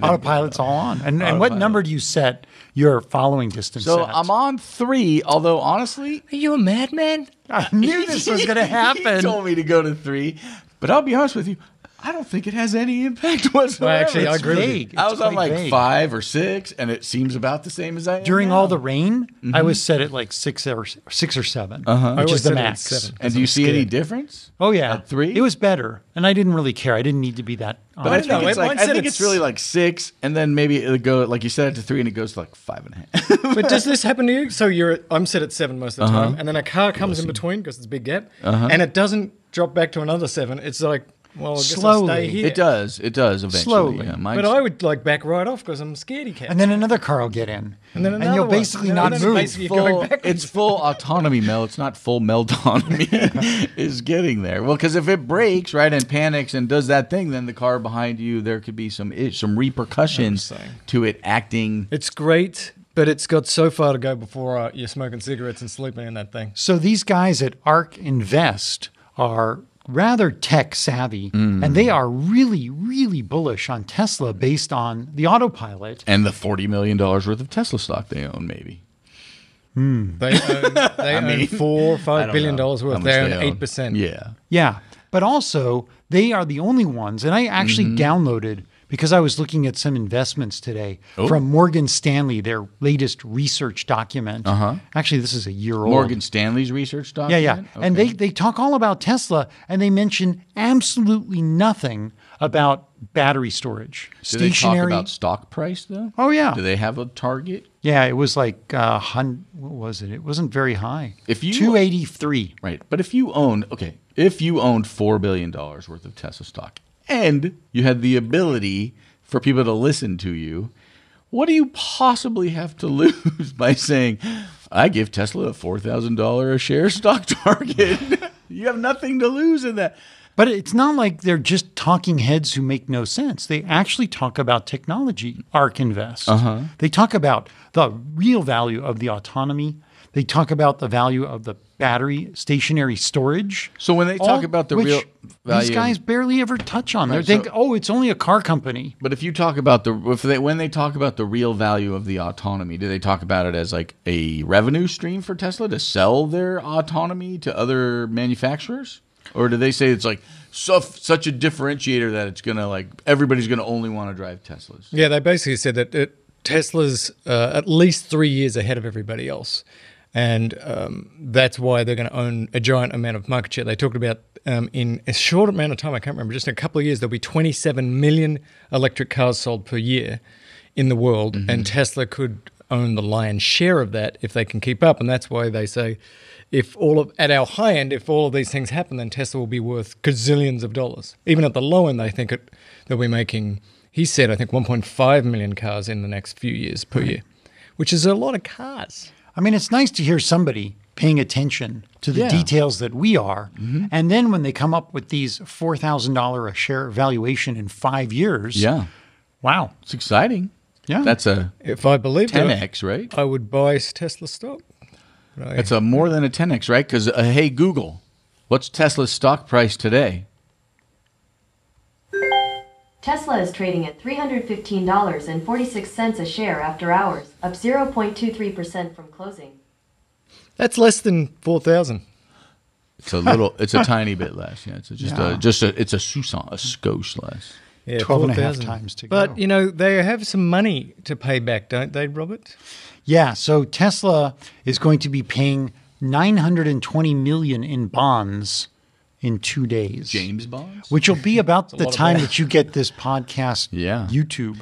Speaker 3: autopilot's all on. And what number do you set your following distance
Speaker 2: So
Speaker 3: at?
Speaker 2: I'm on 3, although honestly,
Speaker 1: Are you a madman?
Speaker 3: I knew this was going to happen.
Speaker 2: He told me to go to 3, but I'll be honest with you, I don't think it has any impact whatsoever.
Speaker 1: Well, actually, I
Speaker 3: It's
Speaker 1: agree with you.
Speaker 3: vague.
Speaker 2: I
Speaker 3: It's
Speaker 2: was on
Speaker 3: quite
Speaker 2: like
Speaker 3: vague.
Speaker 2: 5 or 6, and it seems about the same as I am
Speaker 3: During
Speaker 2: now.
Speaker 3: all the rain, I was set at like 6 or 7,
Speaker 1: I
Speaker 3: which
Speaker 1: always
Speaker 3: is the
Speaker 1: set it at
Speaker 3: max.
Speaker 1: 7.
Speaker 2: And do you see any difference?
Speaker 3: Oh yeah,
Speaker 2: At 3?
Speaker 3: It was better, and I didn't really care. I didn't need to be that.
Speaker 2: But I
Speaker 3: honest.
Speaker 2: think,
Speaker 1: know,
Speaker 2: it's,
Speaker 1: mine
Speaker 2: like, I
Speaker 1: said
Speaker 2: think
Speaker 1: it's-
Speaker 2: it's really like 6, and then maybe it'll go, like you said it to 3, and it goes to like 5.5.
Speaker 1: But does this happen to you? So I'm set at 7 most of the time, and then a car comes in between because it's a big gap, and it doesn't drop back to another 7. It's like, well, I guess I'll
Speaker 3: Slowly.
Speaker 1: stay here.
Speaker 2: It does eventually.
Speaker 3: Slowly.
Speaker 2: Yeah,
Speaker 1: But I would like back right off because I'm scaredy cat.
Speaker 3: And then another car will get in,
Speaker 1: And then another
Speaker 3: you'll
Speaker 1: one.
Speaker 3: basically
Speaker 1: And
Speaker 3: not
Speaker 1: then
Speaker 3: move.
Speaker 1: basically going backwards.
Speaker 2: It's full autonomy, Mel. It's not full meltonomy. Is getting there. Well, because if it breaks, right, and panics and does that thing, then the car behind you, there could be some repercussions
Speaker 1: saying.
Speaker 2: to it acting.
Speaker 1: It's great, but it's got so far to go before you're smoking cigarettes and sleeping in that thing.
Speaker 3: So these guys at ARK Invest are rather tech savvy, and they are really, really bullish on Tesla based on the autopilot.
Speaker 2: And the $40 million worth of Tesla stock they own, maybe.
Speaker 1: They own, they own
Speaker 2: mean,
Speaker 1: $4 or
Speaker 2: I
Speaker 1: $5
Speaker 2: don't
Speaker 1: billion
Speaker 2: know
Speaker 1: worth.
Speaker 2: how much
Speaker 1: They own
Speaker 2: they own.
Speaker 1: 8%.
Speaker 2: Yeah.
Speaker 3: Yeah, but also they are the only ones, and I actually downloaded, because I was looking at some investments today from Morgan Stanley, their latest research document. Actually, this is a year old.
Speaker 2: Morgan Stanley's research document?
Speaker 3: Yeah. And they talk all about Tesla, and they mention absolutely nothing about battery storage.
Speaker 2: Do they talk about stock price, though?
Speaker 3: Oh, yeah.
Speaker 2: Do they have a target?
Speaker 3: Yeah, it was like, what was it? It wasn't very high.
Speaker 2: If you-
Speaker 3: 283.
Speaker 2: Right. But if you owned $4 billion worth of Tesla stock and you had the ability for people to listen to you, what do you possibly have to lose by saying, I give Tesla a $4,000 a share stock target? You have nothing to lose in that.
Speaker 3: But it's not like they're just talking heads who make no sense. They actually talk about technology, ARK Invest. They talk about the real value of the autonomy. They talk about the value of the battery stationary storage.
Speaker 2: So when they talk about the
Speaker 3: which
Speaker 2: real value,
Speaker 3: these guys barely ever touch on. They
Speaker 2: Right,
Speaker 3: think,
Speaker 2: so-
Speaker 3: oh, it's only a car company.
Speaker 2: but if you talk about when they talk about the real value of the autonomy, do they talk about it as like a revenue stream for Tesla to sell their autonomy to other manufacturers? Or do they say it's like such a differentiator that it's going to like everybody's going to only want to drive Teslas?
Speaker 1: Yeah, they basically said that Tesla's at least 3 years ahead of everybody else. And that's why they're going to own a giant amount of market share. They talked about in a short amount of time, I can't remember, just in a couple of years, there'll be 27 million electric cars sold per year in the world. And Tesla could own the lion's share of that if they can keep up. And that's why they say at our high end, if all of these things happen, then Tesla will be worth gazillions of dollars. Even at the low end, they think they'll be making, he said, I think 1.5 million cars in the next few years per year, which is a lot of cars.
Speaker 3: I mean, it's nice to hear somebody paying attention to the details that we are. And then when they come up with these $4,000 a share valuation in 5 years.
Speaker 2: Yeah.
Speaker 3: Wow.
Speaker 2: It's exciting.
Speaker 3: Yeah.
Speaker 2: That's a
Speaker 1: If I believed it,
Speaker 2: 10x, right?
Speaker 1: I would buy Tesla stock.
Speaker 2: That's a more than a 10x, right? Because hey, Google, what's Tesla's stock price today?
Speaker 4: Tesla is trading at $315.46 a share after hours, up 0.23% from closing.
Speaker 1: That's less than 4,000.
Speaker 2: It's a tiny bit less. Yeah, it's a skosh less.
Speaker 1: Yeah,
Speaker 3: 12 and a half
Speaker 1: 4,000.
Speaker 3: times to
Speaker 1: But,
Speaker 3: go.
Speaker 1: they have some money to pay back, don't they, Robert?
Speaker 3: Yeah. So Tesla is going to be paying $920 million in bonds in 2 days.
Speaker 2: James bonds?
Speaker 3: Which will be about the
Speaker 1: lot of
Speaker 3: time
Speaker 1: bonds.
Speaker 3: that you get this podcast
Speaker 2: Yeah.
Speaker 3: YouTube.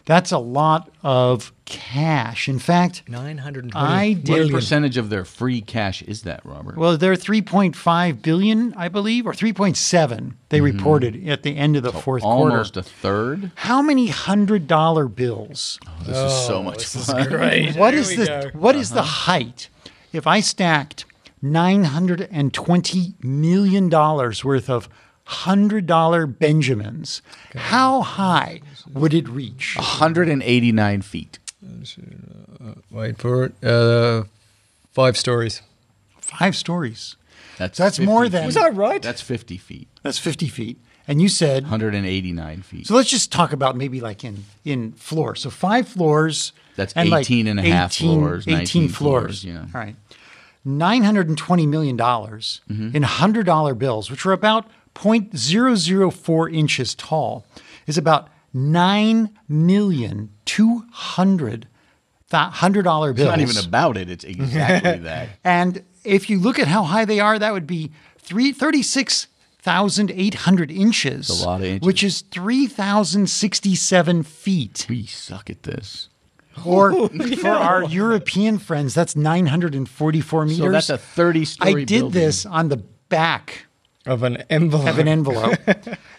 Speaker 3: That's a lot of cash. In fact,
Speaker 1: 920
Speaker 3: I
Speaker 2: What
Speaker 3: did.
Speaker 2: percentage of their free cash is that, Robert?
Speaker 3: Well, they're 3.5 billion, I believe, or 3.7. They reported at the end of the fourth quarter.
Speaker 2: Almost a third.
Speaker 3: How many $100 bills?
Speaker 2: This is so much fun.
Speaker 1: Great.
Speaker 3: What
Speaker 1: Here
Speaker 3: is
Speaker 1: we
Speaker 3: the
Speaker 1: go.
Speaker 3: what is the height? If I stacked $920 million worth of $100 Benjamins, how high would it reach?
Speaker 2: 189 feet.
Speaker 1: Wait for it. 5 stories.
Speaker 3: 5 stories.
Speaker 2: That's
Speaker 3: So that's
Speaker 2: 50
Speaker 3: more
Speaker 2: feet.
Speaker 3: than-
Speaker 1: Was I right?
Speaker 2: That's 50 feet.
Speaker 3: That's 50 feet. And you said
Speaker 2: 189 feet.
Speaker 3: so. Let's just talk about maybe like in floors. So 5 floors.
Speaker 2: That's
Speaker 3: and
Speaker 2: 18 and a half floors,
Speaker 3: 18
Speaker 2: 19
Speaker 3: floors.
Speaker 2: floors, yeah.
Speaker 3: All right. $920 million in $100 bills, which are about 0.004 inches tall, is about $9,200,000 $100 bills.
Speaker 2: It's not even about it. It's exactly that.
Speaker 3: And if you look at how high they are, that would be 36,800 inches.
Speaker 2: That's a lot of inches.
Speaker 3: Which is 3,067 feet.
Speaker 2: We suck at this.
Speaker 3: Or for our European friends, that's 944 meters.
Speaker 2: So that's a 30-story
Speaker 3: I did this on the back
Speaker 1: Of an envelope.
Speaker 3: of an envelope.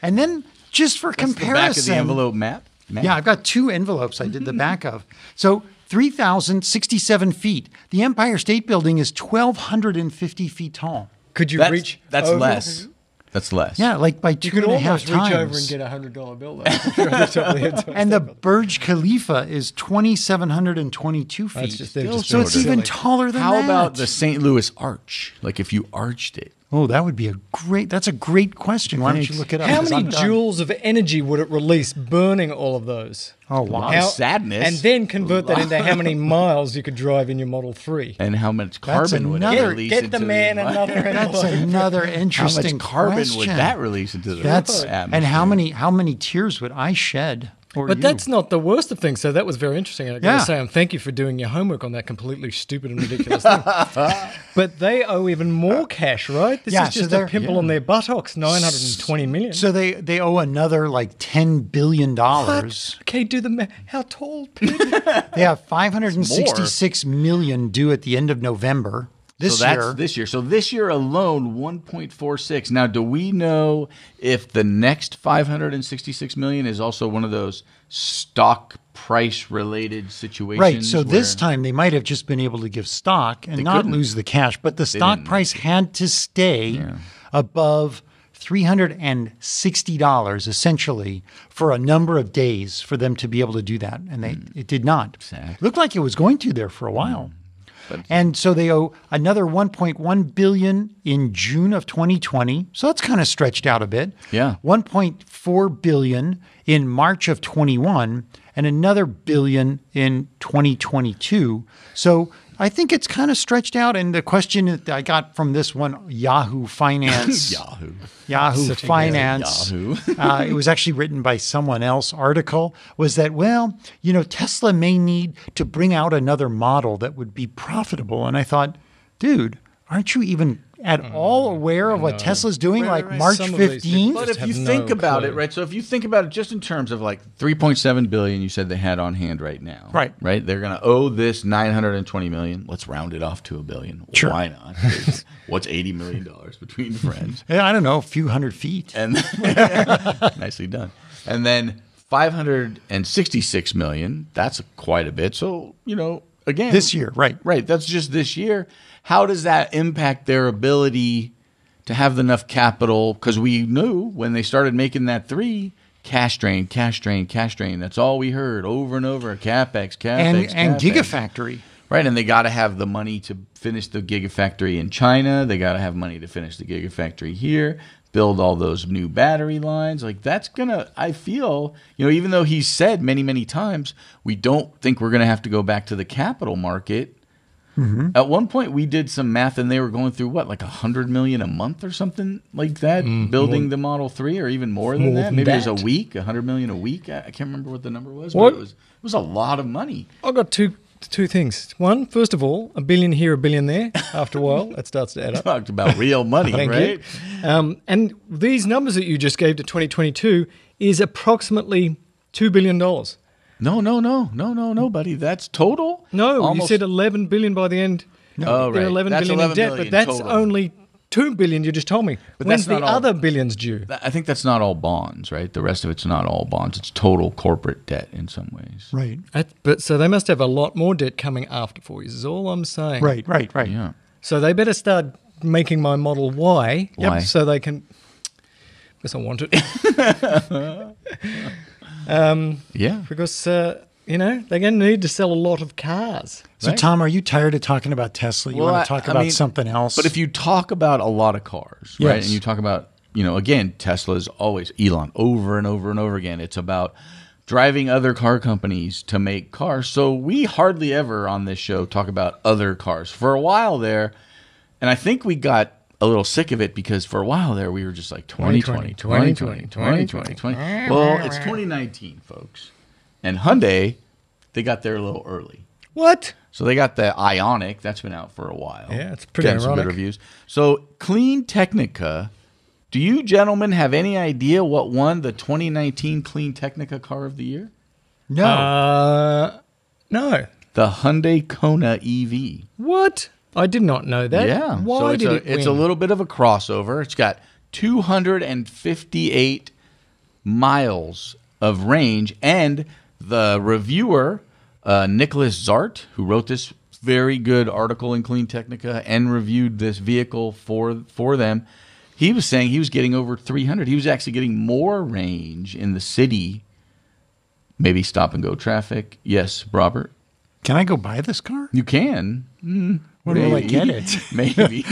Speaker 3: And then just for
Speaker 2: That's the
Speaker 3: comparison.
Speaker 2: back of the envelope map?
Speaker 3: Yeah, I've got 2 envelopes I did the back of. So 3,067 feet. The Empire State Building is 1,250 feet tall.
Speaker 1: Could you
Speaker 2: That's,
Speaker 1: reach?
Speaker 2: that's
Speaker 1: over?
Speaker 2: less. That's less.
Speaker 3: Yeah, like by
Speaker 1: You
Speaker 3: two
Speaker 1: could
Speaker 3: and a half
Speaker 1: almost reach
Speaker 3: times.
Speaker 1: over and get a $100 bill. Though, if you're on the top of the Empire
Speaker 3: And the
Speaker 1: State Building.
Speaker 3: Burj Khalifa is 2,722 feet.
Speaker 1: That's just- they're just
Speaker 3: so it's
Speaker 1: shorter.
Speaker 3: even
Speaker 1: Silly.
Speaker 3: taller than
Speaker 2: How
Speaker 3: that.
Speaker 2: about the St. Louis Arch? Like if you arched it.
Speaker 3: Oh, that would be that's a great question. Why don't you look it up?
Speaker 1: How
Speaker 3: 'Cause
Speaker 1: many
Speaker 3: I'm done.
Speaker 1: joules of energy would it release burning all of those?
Speaker 3: Oh, wow.
Speaker 2: lot of sadness.
Speaker 1: And then convert that into how many miles you could drive in your Model 3.
Speaker 2: And how much carbon would it
Speaker 3: another-
Speaker 2: release
Speaker 1: Get
Speaker 2: into
Speaker 1: the man another
Speaker 3: That's
Speaker 1: envelope.
Speaker 3: another
Speaker 2: How
Speaker 3: interesting
Speaker 2: much carbon
Speaker 3: question.
Speaker 2: would that release into the
Speaker 3: That's
Speaker 2: atmosphere?
Speaker 3: and how many tears would I shed? Or
Speaker 1: But
Speaker 3: you?
Speaker 1: that's not the worst of things. So that was very interesting. And I got
Speaker 3: Yeah.
Speaker 1: to say, thank you for doing your homework on that completely stupid and ridiculous thing. But they owe even more cash, right? This
Speaker 3: Yeah,
Speaker 1: is
Speaker 3: so
Speaker 1: just
Speaker 3: they're-
Speaker 1: a pimple on their buttocks, 920 million.
Speaker 3: So they owe another like $10 billion.
Speaker 1: What? Okay, do the math. How tall? Pete?
Speaker 3: They have 566 million due at the end of November this
Speaker 2: so that's
Speaker 3: year.
Speaker 2: this year. So this year alone, 1.46. Now, do we know if the next 566 million is also one of those stock price related situations?
Speaker 3: Right. So this
Speaker 2: where-
Speaker 3: time they might have just been able to give stock and not
Speaker 2: couldn't.
Speaker 3: lose the cash, but the stock
Speaker 2: didn't.
Speaker 3: price had to stay above $360 essentially for a number of days for them to be able to do that, and it did not.
Speaker 2: Sad.
Speaker 3: Looked like it was going to there for a while. And so they owe another 1.1 billion in June of 2020. So that's kind of stretched out a bit.
Speaker 2: Yeah.
Speaker 3: 1.4 billion in March of 21 and another billion in 2022. So I think it's kind of stretched out. And the question that I got from this one Yahoo Finance, Yahoo
Speaker 1: Such a
Speaker 3: Finance,
Speaker 2: Yahoo.
Speaker 3: it was actually written by someone else article, was that, well, you know, Tesla may need to bring out another model that would be profitable. And I thought, dude, aren't you even at all aware of what Tesla's doing like March
Speaker 1: Some of these
Speaker 3: 15th?
Speaker 2: But
Speaker 1: Just
Speaker 2: if you
Speaker 1: have
Speaker 2: think
Speaker 1: no
Speaker 2: about it,
Speaker 1: clue.
Speaker 2: right? So if you think about it just in terms of like 3.7 billion you said they had on hand right now.
Speaker 3: Right.
Speaker 2: Right? They're going to owe this 920 million. Let's round it off to $1 billion.
Speaker 3: Sure.
Speaker 2: Why not? 'Cause what's $80 million between friends?
Speaker 3: Yeah, I don't know, a few hundred feet.
Speaker 2: And nicely done. And then 566 million, that's quite a bit. So, you know, again,
Speaker 3: This year, right.
Speaker 2: Right, that's just this year. How does that impact their ability to have enough capital? Because we knew when they started making that 3, cash drain, cash drain, cash drain. That's all we heard over and over. CapEx, CapEx,
Speaker 3: And
Speaker 2: CapEx.
Speaker 3: Gigafactory.
Speaker 2: Right, and they got to have the money to finish the Gigafactory in China. They got to have money to finish the Gigafactory here, build all those new battery lines. Like that's going to, I feel, you know, even though he's said many, many times, we don't think we're going to have to go back to the capital market.
Speaker 3: Mm-hmm.
Speaker 2: At one point, we did some math, and they were going through what, like $100 million a month or something like that, building the Model 3, or even more than
Speaker 1: More
Speaker 2: that.
Speaker 1: than
Speaker 2: Maybe it was
Speaker 1: that.
Speaker 2: a week, $100 million a week. I can't remember what the number was,
Speaker 1: What?
Speaker 2: but it was a lot of money.
Speaker 1: I've got two things. One, first of all, $1 billion here, $1 billion there. After a while, that starts to add up.
Speaker 2: Talked about real money,
Speaker 1: Thank
Speaker 2: right?
Speaker 1: you. And these numbers that you just gave to 2022 is approximately $2 billion.
Speaker 2: No, buddy. That's total?
Speaker 1: No, you said 11 billion by the end.
Speaker 2: Oh, right.
Speaker 1: They're 11
Speaker 2: That's
Speaker 1: billion
Speaker 2: 11
Speaker 1: in debt,
Speaker 2: billion
Speaker 1: but that's
Speaker 2: total.
Speaker 1: only 2 billion you just told me.
Speaker 2: But
Speaker 1: When's
Speaker 2: that's
Speaker 1: the
Speaker 2: not all.
Speaker 1: other billions due?
Speaker 2: I think that's not all bonds, right? The rest of it's not all bonds. It's total corporate debt in some ways.
Speaker 3: Right.
Speaker 1: But so they must have a lot more debt coming after 4 years, is all I'm saying.
Speaker 3: Right.
Speaker 2: Yeah.
Speaker 1: So they better start making my Model Y.
Speaker 2: Why?
Speaker 1: So they can. Because I want it.
Speaker 2: Yeah.
Speaker 1: Because, they're going to need to sell a lot of cars.
Speaker 3: So,
Speaker 2: Right.
Speaker 3: Tom, are you tired of talking about Tesla? You
Speaker 2: Well,
Speaker 3: want to talk
Speaker 2: I
Speaker 3: about
Speaker 2: mean,
Speaker 3: something else?
Speaker 2: But if you talk about a lot of cars, right,
Speaker 3: Yes.
Speaker 2: and you talk about, again, Tesla's always Elon over and over and over again. It's about driving other car companies to make cars. So we hardly ever on this show talk about other cars. For a while there, and I think we got a little sick of it because for a while there we were just like 2020. Well, it's 2019, folks. And Hyundai, they got there a little early.
Speaker 1: What?
Speaker 2: So they got the Ioniq. That's been out for a while.
Speaker 1: Yeah, it's pretty
Speaker 2: Getting some good
Speaker 1: ironic.
Speaker 2: reviews. So Clean Technica, do you gentlemen have any idea what won the 2019 Clean Technica Car of the Year?
Speaker 3: no.
Speaker 1: No.
Speaker 2: The Hyundai Kona EV.
Speaker 1: What? I did not know that.
Speaker 2: Yeah.
Speaker 1: Why
Speaker 2: so
Speaker 1: did it win?
Speaker 2: it's a little bit of a crossover. It's got 258 miles of range, and the reviewer, Nicholas Zart, who wrote this very good article in Clean Technica and reviewed this vehicle for them, he was saying he was getting over 300. He was actually getting more range in the city, maybe stop and go traffic. Yes, Robert?
Speaker 3: Can I go buy this car?
Speaker 2: You can.
Speaker 3: When will I get it?
Speaker 2: Maybe.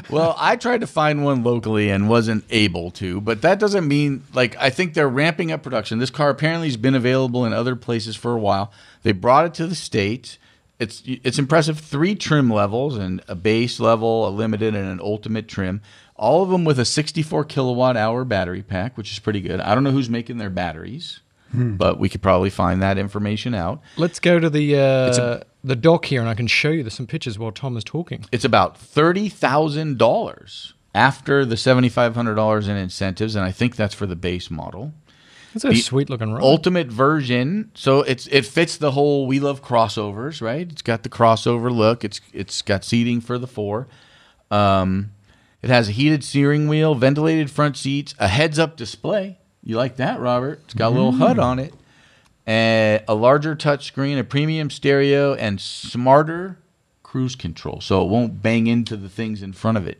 Speaker 2: Well, I tried to find one locally and wasn't able to, but that doesn't mean, I think they're ramping up production. This car apparently has been available in other places for a while. They brought it to the States. It's impressive. 3 trim levels, and a base level, a limited, and an ultimate trim. All of them with a 64 kilowatt hour battery pack, which is pretty good. I don't know who's making their batteries, but we could probably find that information out.
Speaker 1: Let's go to the dock here, and I can show you some pictures while Tom is talking.
Speaker 2: It's about $30,000 after the $7,500 in incentives, and I think that's for the base model.
Speaker 1: That's a sweet-looking ride.
Speaker 2: Ultimate version, so it fits the whole we love crossovers, right? It's got the crossover look. It's got seating for the 4. It has a heated steering wheel, ventilated front seats, a heads-up display. You like that, Robert? It's got a little HUD on it. A larger touchscreen, a premium stereo, and smarter cruise control, so it won't bang into the things in front of it.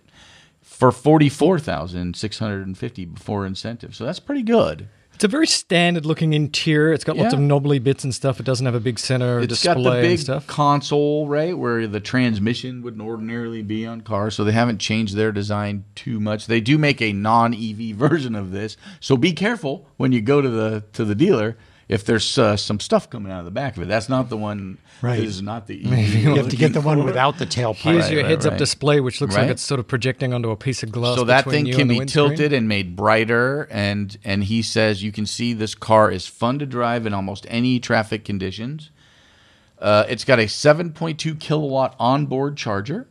Speaker 2: For $44,650 before incentive, so that's pretty good.
Speaker 1: It's a very standard-looking interior. It's got lots of knobbly bits and stuff. It doesn't have a big center
Speaker 2: It's
Speaker 1: display
Speaker 2: got the big
Speaker 1: and stuff.
Speaker 2: console, right, where the transmission wouldn't ordinarily be on cars, so they haven't changed their design too much. They do make a non-EV version of this, so be careful when you go to the dealer if there's some stuff coming out of the back of it. That's not the one.
Speaker 3: Right.
Speaker 2: This is not the EV.
Speaker 3: You have to get the one without the tailpipe.
Speaker 1: Here's your heads-up
Speaker 2: right.
Speaker 1: display, which looks like
Speaker 2: Right.
Speaker 1: it's sort of projecting onto a piece of glass.
Speaker 2: So that
Speaker 1: between
Speaker 2: thing
Speaker 1: you
Speaker 2: can
Speaker 1: and the
Speaker 2: be
Speaker 1: windscreen.
Speaker 2: tilted and made brighter, and he says you can see this car is fun to drive in almost any traffic conditions. It's got a 7.2 kilowatt onboard charger,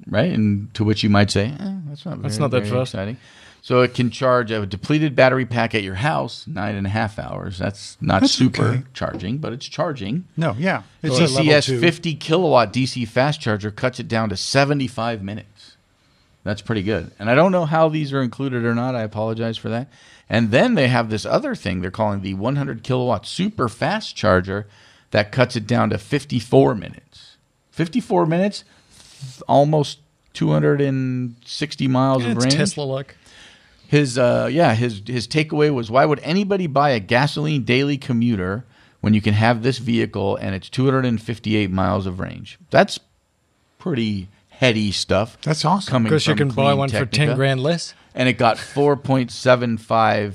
Speaker 2: right? And to which you might say, that's not
Speaker 1: that
Speaker 2: very
Speaker 1: fast.
Speaker 2: exciting. So it can charge a depleted battery pack at your house 9.5 hours. That's not super
Speaker 3: okay.
Speaker 2: charging, but it's charging.
Speaker 3: No, yeah. It's a level
Speaker 2: DCS
Speaker 3: 2.
Speaker 2: 50 kilowatt DC fast charger cuts it down to 75 minutes. That's pretty good. And I don't know how these are included or not. I apologize for that. And then they have this other thing they're calling the 100 kilowatt super fast charger that cuts it down to 54 minutes. 54 minutes, almost 260 miles of
Speaker 1: It's
Speaker 2: range.
Speaker 1: Tesla-like.
Speaker 2: His takeaway was, why would anybody buy a gasoline daily commuter when you can have this vehicle and it's 258 miles of range? That's pretty heady stuff.
Speaker 3: That's awesome.
Speaker 2: coming
Speaker 1: Because you
Speaker 2: from
Speaker 1: can buy
Speaker 2: Clean
Speaker 1: one for
Speaker 2: Technica.
Speaker 1: 10 grand less.
Speaker 2: And it got 4.75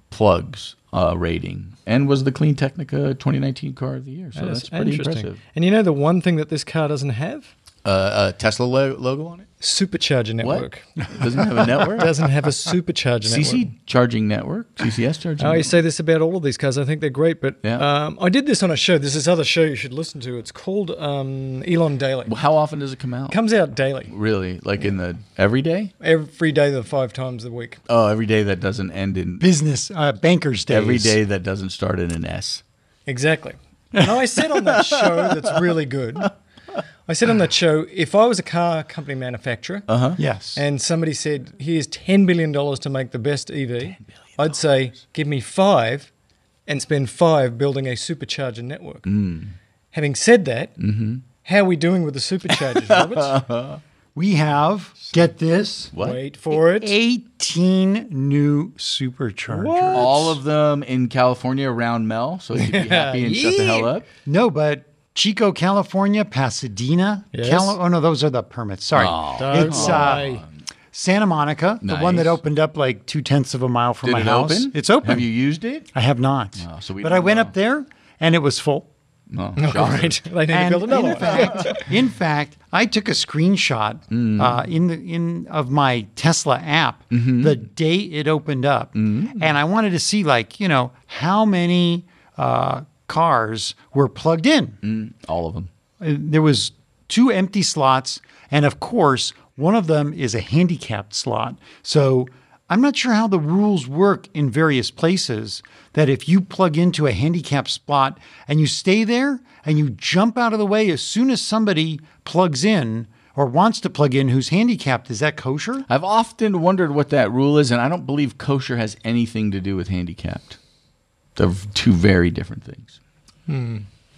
Speaker 2: plugs rating, and was the Clean Technica 2019 car of the year. So that's pretty impressive.
Speaker 1: And you know the one thing that this car doesn't have?
Speaker 2: A Tesla logo on it?
Speaker 1: Supercharger network.
Speaker 2: Doesn't have a network?
Speaker 1: Doesn't have a supercharger network.
Speaker 2: CC charging network? CCS charging
Speaker 1: I
Speaker 2: network?
Speaker 1: say this about all of these cars. I think they're great, but
Speaker 2: Yeah.
Speaker 1: I did this on a show. There's this other show you should listen to. It's called Elon Daily.
Speaker 2: Well, how often does it come out?
Speaker 1: Comes out daily,
Speaker 2: Really? Like in the every day?
Speaker 1: every day, the 5 times a week.
Speaker 2: Oh, every day that doesn't end in
Speaker 3: Business, bankers days.
Speaker 2: every day that doesn't start in an S.
Speaker 1: Exactly. And I said on that show that's really good, I said on that show, if I was a car company manufacturer
Speaker 3: Yes.
Speaker 1: and somebody said, here's $10 billion to make the best EV, I'd say, give me 5 and spend 5 building a supercharger network. Having said that, how are we doing with the superchargers, Roberts?
Speaker 3: We have, get this,
Speaker 2: What?
Speaker 1: Wait for it.
Speaker 3: 18 new superchargers.
Speaker 2: All of them in California around Mel, so you can be happy and shut the hell up.
Speaker 3: No, but Chico, California, Pasadena.
Speaker 1: Yes.
Speaker 3: Oh, no, those are the permits. Sorry.
Speaker 1: Don't
Speaker 3: It's
Speaker 1: lie.
Speaker 3: Santa Monica, the one
Speaker 2: Nice.
Speaker 3: that opened up like 0.2 of a mile from
Speaker 2: Did
Speaker 3: my
Speaker 2: it
Speaker 3: house.
Speaker 2: open?
Speaker 3: It's open.
Speaker 2: Have you used it?
Speaker 3: I have not.
Speaker 2: Oh, so we
Speaker 3: but
Speaker 2: don't
Speaker 3: I went
Speaker 2: know.
Speaker 3: up there and it was full.
Speaker 2: No.
Speaker 1: Oh, great. They need to build another one.
Speaker 3: In fact, I took a screenshot of my Tesla app the day it opened up, and I wanted to see, like, how many cars were plugged in.
Speaker 2: All of them.
Speaker 3: There was 2 empty slots, and of course, one of them is a handicapped slot. So I'm not sure how the rules work in various places, that if you plug into a handicapped spot and you stay there and you jump out of the way as soon as somebody plugs in or wants to plug in who's handicapped, is that kosher?
Speaker 2: I've often wondered what that rule is, and I don't believe kosher has anything to do with handicapped. They're 2 very different things.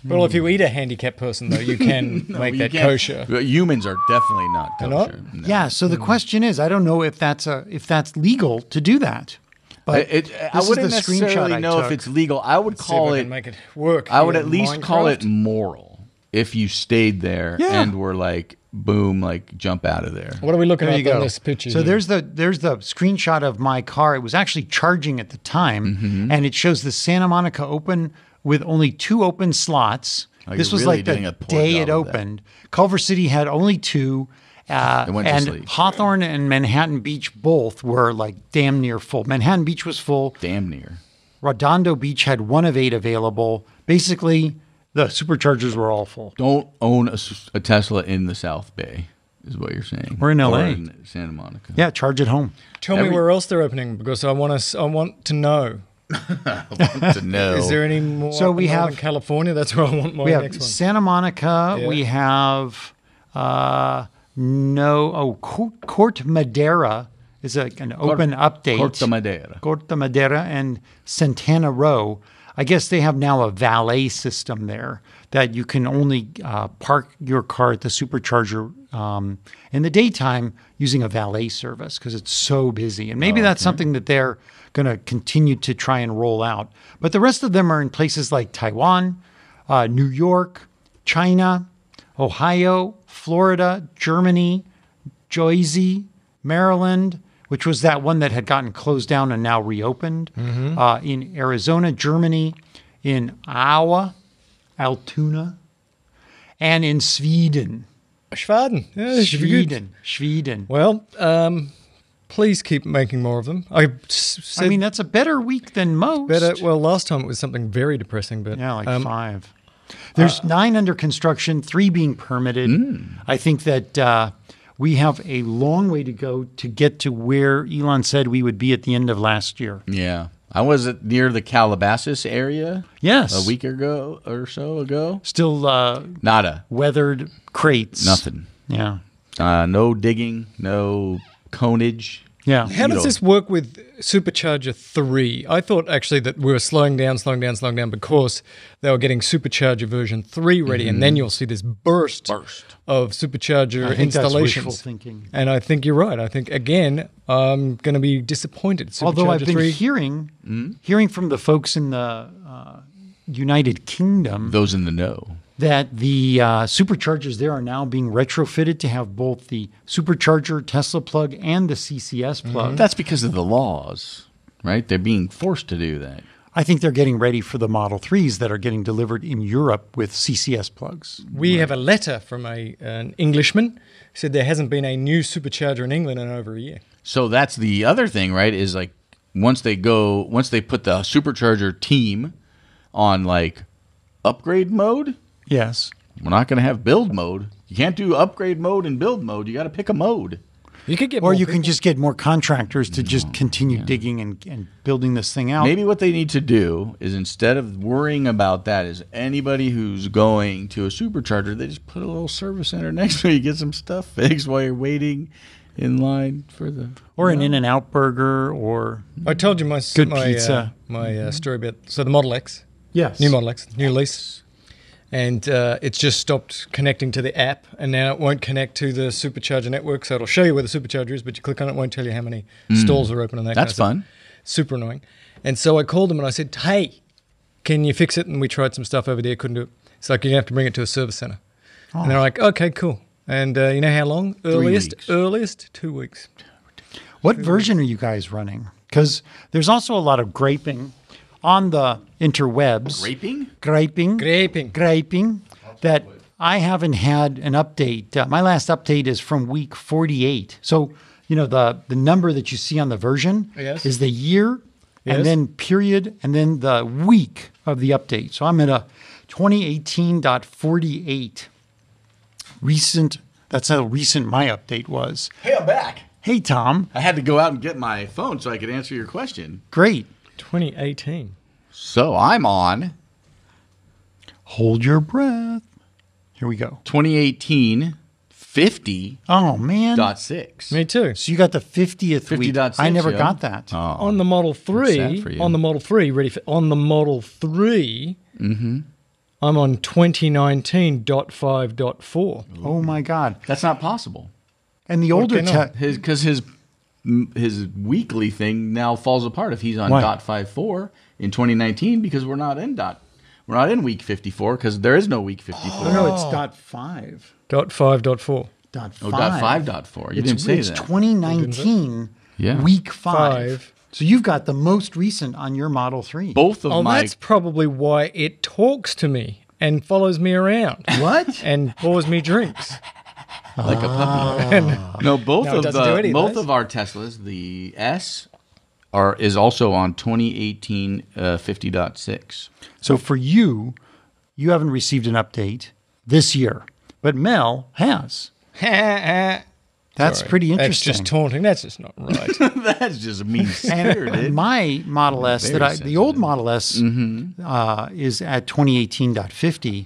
Speaker 1: Well, if you eat a handicapped person, though, you can make
Speaker 2: You
Speaker 1: that
Speaker 2: can't-
Speaker 1: kosher.
Speaker 2: Humans are definitely not
Speaker 1: They're
Speaker 2: kosher.
Speaker 1: not?
Speaker 2: No.
Speaker 3: Yeah, so the question is, I don't know if that's legal to do that. But
Speaker 2: I
Speaker 3: this
Speaker 2: wouldn't
Speaker 3: is the screenshot
Speaker 2: necessarily
Speaker 3: I
Speaker 2: know
Speaker 3: took.
Speaker 2: if it's legal. I would
Speaker 1: See if
Speaker 2: call
Speaker 1: I
Speaker 2: it.
Speaker 1: can make it work.
Speaker 2: I would
Speaker 1: here
Speaker 2: at
Speaker 1: in
Speaker 2: least call it
Speaker 1: Minecraft.
Speaker 2: moral if you stayed there
Speaker 3: Yeah.
Speaker 2: and were like, boom, like jump out of there.
Speaker 1: What are we looking
Speaker 3: There
Speaker 1: at
Speaker 3: you
Speaker 1: on
Speaker 3: go.
Speaker 1: this picture?
Speaker 3: So
Speaker 1: here?
Speaker 3: there's the screenshot of my car. It was actually charging at the time, and it shows the Santa Monica Open with only 2 open slots.
Speaker 2: Oh,
Speaker 3: This
Speaker 2: you're
Speaker 3: was
Speaker 2: really
Speaker 3: like
Speaker 2: doing
Speaker 3: the
Speaker 2: a poor
Speaker 3: day
Speaker 2: job
Speaker 3: it
Speaker 2: of that.
Speaker 3: opened. Culver City had only 2.
Speaker 2: went to
Speaker 3: And
Speaker 2: sleep.
Speaker 3: Hawthorne and Manhattan Beach both were like damn near full. Manhattan Beach was full.
Speaker 2: Damn near.
Speaker 3: Redondo Beach had 1 of 8 available. Basically, the superchargers were all full.
Speaker 2: Don't own a Tesla in the South Bay, is what you're saying.
Speaker 3: We're in
Speaker 2: Or
Speaker 3: LA.
Speaker 2: in Santa Monica.
Speaker 3: Yeah, charge at home.
Speaker 1: Tell me where else they're opening, because I want to know.
Speaker 2: To know.
Speaker 1: Is there any more?
Speaker 3: So
Speaker 1: up
Speaker 3: we
Speaker 1: in Northern
Speaker 3: have-
Speaker 1: California. That's where I want my
Speaker 3: We have
Speaker 1: next one.
Speaker 3: Santa Monica.
Speaker 1: Yeah.
Speaker 3: We have Court Madera is an open update.
Speaker 2: Corte Madera.
Speaker 3: Corte Madera and Santana Row. I guess they have now a valet system there that you can only park your car at the supercharger in the daytime using a valet service because it's so busy. And maybe that's something that they're going to continue to try and roll out. But the rest of them are in places like Taiwan, New York, China, Ohio, Florida, Germany, Jersey, Maryland, which was that one that had gotten closed down and now reopened, in Arizona, Germany, in Iowa, Altoona, and in Sweden.
Speaker 1: Schwaden. Yeah, should be good.
Speaker 3: Sweden.
Speaker 1: Well, please keep making more of them.
Speaker 3: I mean, that's a better week than most.
Speaker 1: better. Well, last time it was something very depressing, but
Speaker 3: Yeah, like 5. There's 9 under construction, 3 being permitted. I think that we have a long way to go to get to where Elon said we would be at the end of last year.
Speaker 2: Yeah. I was near the Calabasas area
Speaker 3: Yes.
Speaker 2: a week ago or so ago.
Speaker 3: Still
Speaker 2: Nada.
Speaker 3: weathered crates.
Speaker 2: Nothing.
Speaker 3: Yeah.
Speaker 2: No digging, no conage.
Speaker 3: Yeah.
Speaker 1: how does this work with Supercharger 3? I thought actually that we were slowing down because they were getting Supercharger version 3 ready, and then you'll see this burst of Supercharger
Speaker 3: I think that's
Speaker 1: installations.
Speaker 3: wishful thinking.
Speaker 1: And I think you're right. I think, again, I'm going to be disappointed.
Speaker 3: Although I've been
Speaker 1: 3.
Speaker 3: hearing from the folks in the United Kingdom
Speaker 2: Those in the know.
Speaker 3: that the superchargers there are now being retrofitted to have both the supercharger Tesla plug and the CCS plug.
Speaker 2: That's because of the laws, right? They're being forced to do that.
Speaker 3: I think they're getting ready for the Model 3s that are getting delivered in Europe with CCS plugs.
Speaker 1: We have a letter from an Englishman who said there hasn't been a new supercharger in England in over a year.
Speaker 2: So that's the other thing, right? Is like once they put the supercharger team on like upgrade mode,
Speaker 3: Yes.
Speaker 2: we're not going to have build mode. You can't do upgrade mode and build mode. You got to pick a mode.
Speaker 1: You could get
Speaker 3: or
Speaker 1: more
Speaker 3: you can
Speaker 1: people.
Speaker 3: just get more contractors to just continue digging and building this thing out.
Speaker 2: Maybe what they need to do is, instead of worrying about that, is anybody who's going to a supercharger, they just put a little service center next to you, get some stuff fixed while you're waiting in line for the...
Speaker 3: Or an In-N-Out burger, or
Speaker 1: I told you my
Speaker 3: Good
Speaker 1: my,
Speaker 3: pizza.
Speaker 1: my story about the Model X,
Speaker 3: yes,
Speaker 1: new Model X, new lease, and it's just stopped connecting to the app, and now it won't connect to the supercharger network. So it'll show you where the supercharger is, but you click on it, it won't tell you how many stalls are open and that.
Speaker 2: That's
Speaker 1: kind of
Speaker 2: fun.
Speaker 1: stuff. Super annoying. And so I called them and I said, "Hey, can you fix it?" And we tried some stuff over there, couldn't do it. It's like you have to bring it to a service center. And they're like, "Okay, cool." And you know how long?
Speaker 2: weeks.
Speaker 1: Earliest 2 weeks.
Speaker 3: What version are you guys running? Because there's also a lot of griping on the interwebs.
Speaker 2: Graping?
Speaker 3: Griping that I haven't had an update. My last update is from week 48. So, you know, the number that you see on the version
Speaker 1: Yes.
Speaker 3: is the year
Speaker 1: Yes.
Speaker 3: and then period and then the week of the update. So I'm at a 2018.48. That's how recent my update was.
Speaker 2: Hey, I'm back.
Speaker 3: Hey, Tom.
Speaker 2: I had to go out and get my phone so I could answer your question.
Speaker 3: Great.
Speaker 1: 2018.
Speaker 2: So I'm on
Speaker 3: Hold your breath. Here we go.
Speaker 2: 2018 50.6.
Speaker 3: Oh, man.
Speaker 1: Me too.
Speaker 3: So you got the 50th week.
Speaker 2: 50.6,
Speaker 3: I never
Speaker 2: yeah.
Speaker 3: got that.
Speaker 1: On the Model 3,
Speaker 2: sad for you.
Speaker 1: on the Model 3, on the Model 3, I'm on 2019.5.4.
Speaker 3: Oh, my God.
Speaker 2: That's not possible.
Speaker 3: And the older
Speaker 1: cannot?
Speaker 2: Because his weekly thing now falls apart if he's on
Speaker 3: Why?
Speaker 2: .54 in 2019, because we're not in week 54, because there is no week 54.
Speaker 3: Oh, no, it's .5.
Speaker 1: .5.4.
Speaker 3: .5.
Speaker 2: Oh, .5.4. You didn't say
Speaker 3: it's
Speaker 2: that.
Speaker 3: 2019
Speaker 2: Yeah.
Speaker 3: week 5.
Speaker 1: 5.
Speaker 3: So you've got the most recent on your Model 3.
Speaker 2: Both of
Speaker 1: Oh,
Speaker 2: my
Speaker 1: that's probably why it talks to me and follows me around
Speaker 3: What?
Speaker 1: and pours me drinks.
Speaker 2: like a puppy. No, both
Speaker 1: No, it
Speaker 2: of
Speaker 1: doesn't do any of
Speaker 2: both
Speaker 1: those.
Speaker 2: of our Teslas, the S is also on 2018 50.6.
Speaker 3: So for you haven't received an update this year, but Mel has. That's
Speaker 1: Sorry.
Speaker 3: pretty
Speaker 1: That's
Speaker 3: interesting.
Speaker 1: just taunting. That's just not right.
Speaker 2: That's just mean
Speaker 3: And
Speaker 2: spirited.
Speaker 3: my Model S,
Speaker 2: Very
Speaker 3: the old
Speaker 2: sensitive.
Speaker 3: Model S, is at 2018.50,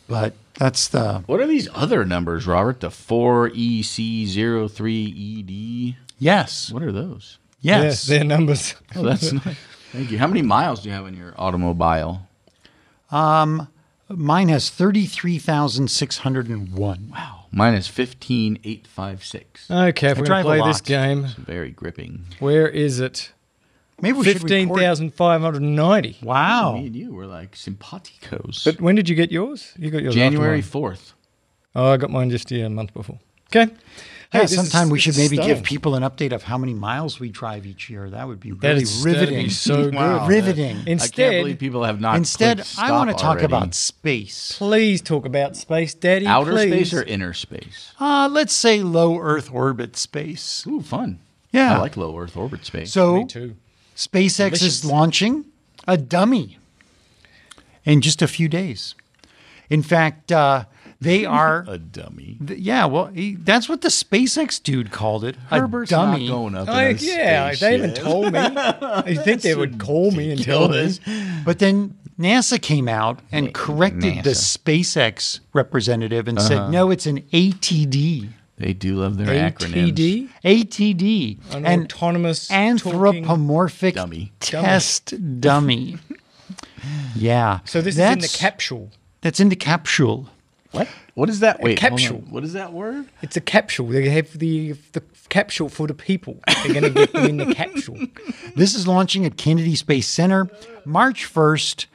Speaker 3: but that's the
Speaker 2: What are these other numbers, Robert? The 4EC03ED.
Speaker 3: yes,
Speaker 2: What are those?
Speaker 3: yes.
Speaker 1: Their numbers.
Speaker 2: Oh, that's nice. Thank you. How many miles do you have in your automobile?
Speaker 3: Mine has 33,601.
Speaker 2: Wow. Mine is 15,856.
Speaker 1: Okay, if
Speaker 3: I
Speaker 1: we're going
Speaker 3: drive
Speaker 1: to
Speaker 3: a
Speaker 1: play this
Speaker 3: lot.
Speaker 1: game,
Speaker 2: Very gripping.
Speaker 1: where is it?
Speaker 3: Maybe we should record.
Speaker 1: 15,590.
Speaker 3: Wow.
Speaker 2: Me and you were like simpaticos.
Speaker 1: But when did you get yours? You got yours
Speaker 2: January
Speaker 1: after
Speaker 2: 4th.
Speaker 1: mine. Oh, I got mine just a month before. Okay.
Speaker 3: Yeah,
Speaker 1: this is-
Speaker 3: sometime we should
Speaker 1: this is
Speaker 3: maybe give
Speaker 1: stunning.
Speaker 3: people an update of how many miles we drive each year. That would be
Speaker 1: That
Speaker 3: really
Speaker 1: is that'd
Speaker 3: riveting.
Speaker 1: be so
Speaker 2: Wow.
Speaker 1: good.
Speaker 3: Riveting.
Speaker 2: I can't
Speaker 1: Instead,
Speaker 2: believe people have not.
Speaker 3: Instead,
Speaker 2: clicked
Speaker 3: I want to
Speaker 2: stop
Speaker 3: talk
Speaker 2: already.
Speaker 3: about space.
Speaker 1: please talk about space, Daddy.
Speaker 2: outer
Speaker 1: please.
Speaker 2: space or inner space.
Speaker 3: Let's say low Earth orbit space.
Speaker 2: Ooh, fun.
Speaker 3: Yeah.
Speaker 2: I like low Earth orbit space.
Speaker 3: So
Speaker 1: Me too.
Speaker 3: SpaceX
Speaker 1: Delicious.
Speaker 3: is launching a dummy in just a few days. In fact, they are.
Speaker 2: a dummy.
Speaker 3: Yeah, well, that's what the SpaceX dude called it.
Speaker 2: Herbert's
Speaker 3: a dummy.
Speaker 2: not going up.
Speaker 1: Oh,
Speaker 2: in a
Speaker 1: yeah, they haven't
Speaker 2: spaceship.
Speaker 1: told me. I think they would call me and tell me.
Speaker 2: Ridiculous.
Speaker 3: But then NASA came out and corrected the
Speaker 2: NASA.
Speaker 3: SpaceX representative and said, no, it's an ATD.
Speaker 2: They do love their acronyms.
Speaker 1: ATD?
Speaker 3: ATD.
Speaker 1: An autonomous
Speaker 3: anthropomorphic
Speaker 2: dummy.
Speaker 3: test dummy. Yeah.
Speaker 1: So this is in the capsule.
Speaker 3: That's in the capsule.
Speaker 2: What? What is that? Wait, hold
Speaker 1: capsule.
Speaker 2: on. What is that word?
Speaker 1: It's a capsule. They have the capsule for the people. They're going to get them in the capsule.
Speaker 3: This is launching at Kennedy Space Center March 1st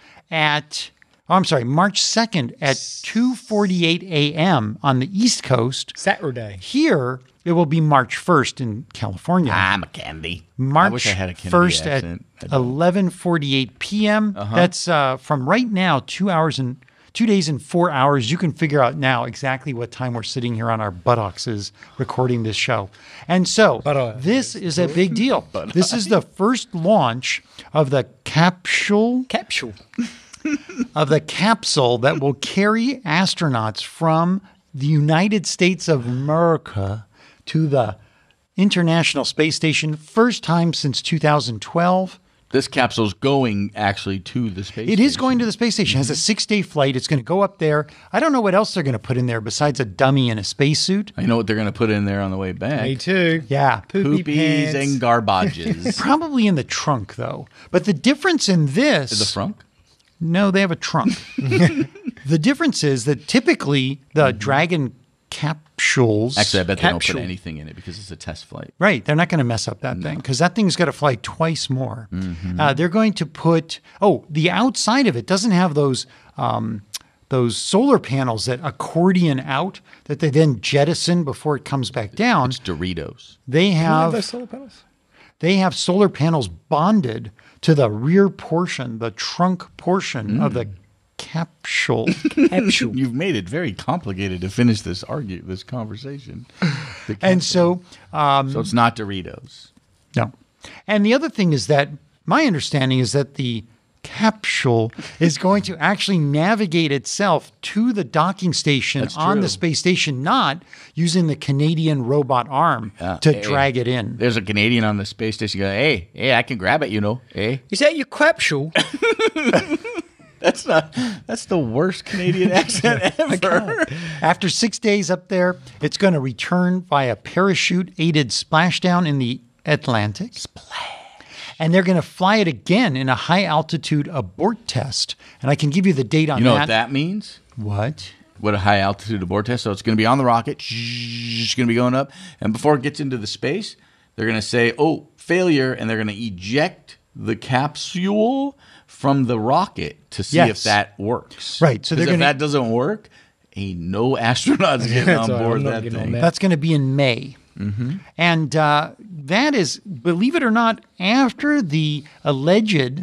Speaker 3: March 2nd at 2:48 a.m. on the East Coast.
Speaker 1: Saturday.
Speaker 3: Here, it will be March 1st in California.
Speaker 2: I'm a candy. I
Speaker 3: March
Speaker 2: wish I had a Kennedy
Speaker 3: 1st
Speaker 2: accent. I
Speaker 3: at
Speaker 2: don't.
Speaker 3: 11:48 p.m. That's from right now, 2 days and 4 hours. You can figure out now exactly what time we're sitting here on our buttocks recording this show. And so this is a big deal. This is the first launch of the capsule that will carry astronauts from the United States of America to the International Space Station, first time since 2012.
Speaker 2: This capsule's going actually to the space
Speaker 3: It
Speaker 2: station.
Speaker 3: is going to the space station. It has a 6-day flight. It's going to go up there. I don't know what else they're going to put in there besides a dummy and a spacesuit.
Speaker 2: I know what they're going to put in there on the way back.
Speaker 1: Me too.
Speaker 3: Yeah.
Speaker 1: Poopy
Speaker 2: Poopies
Speaker 1: pants.
Speaker 2: and garbages.
Speaker 3: Probably in the trunk, though. But the difference in this...
Speaker 2: The front?
Speaker 3: No, they have a trunk. The difference is that typically the Dragon capsules...
Speaker 2: Actually, I bet they don't
Speaker 3: capsule-
Speaker 2: put anything in it because it's a test flight.
Speaker 3: Right. They're not going to mess up that thing because that thing's got to fly twice more. They're going to put... Oh, the outside of it doesn't have those solar panels that accordion out that they then jettison before it comes back down.
Speaker 2: It's Doritos.
Speaker 3: They
Speaker 1: Do you
Speaker 3: have
Speaker 1: those solar panels?
Speaker 3: they have solar panels bonded to the rear portion, the trunk portion of the capsule.
Speaker 2: You've made it very complicated to finish this conversation.
Speaker 3: And so...
Speaker 2: So it's not Doritos.
Speaker 3: No. And the other thing is that my understanding is that the capsule is going to actually navigate itself to the docking station
Speaker 2: That's
Speaker 3: on
Speaker 2: true.
Speaker 3: the space station, not using the Canadian robot arm to
Speaker 2: Hey,
Speaker 3: drag it in.
Speaker 2: There's a Canadian on the space station going, hey, I can grab it, you know. Hey.
Speaker 1: Is that your capsule?
Speaker 2: That's the worst Canadian accent ever.
Speaker 3: After 6 days up there, it's going to return via parachute-aided splashdown in the Atlantic. And they're going to fly it again in a high-altitude abort test. And I can give you the date on
Speaker 2: You know
Speaker 3: that.
Speaker 2: what that means?
Speaker 3: What?
Speaker 2: What a high altitude abort test. So it's going to be on the rocket. It's going to be going up. And before it gets into the space, they're going to say, oh, failure. And they're going to eject the capsule from the rocket to see
Speaker 3: Yes.
Speaker 2: if that works.
Speaker 3: Right, so they're
Speaker 2: 'Cause if
Speaker 3: gonna-
Speaker 2: that doesn't work, ain't no astronauts getting on
Speaker 1: That's all right,
Speaker 2: board
Speaker 1: I'm not
Speaker 2: that
Speaker 1: getting on
Speaker 2: thing.
Speaker 1: that.
Speaker 3: That's going to be in May. And that is, believe it or not, after the alleged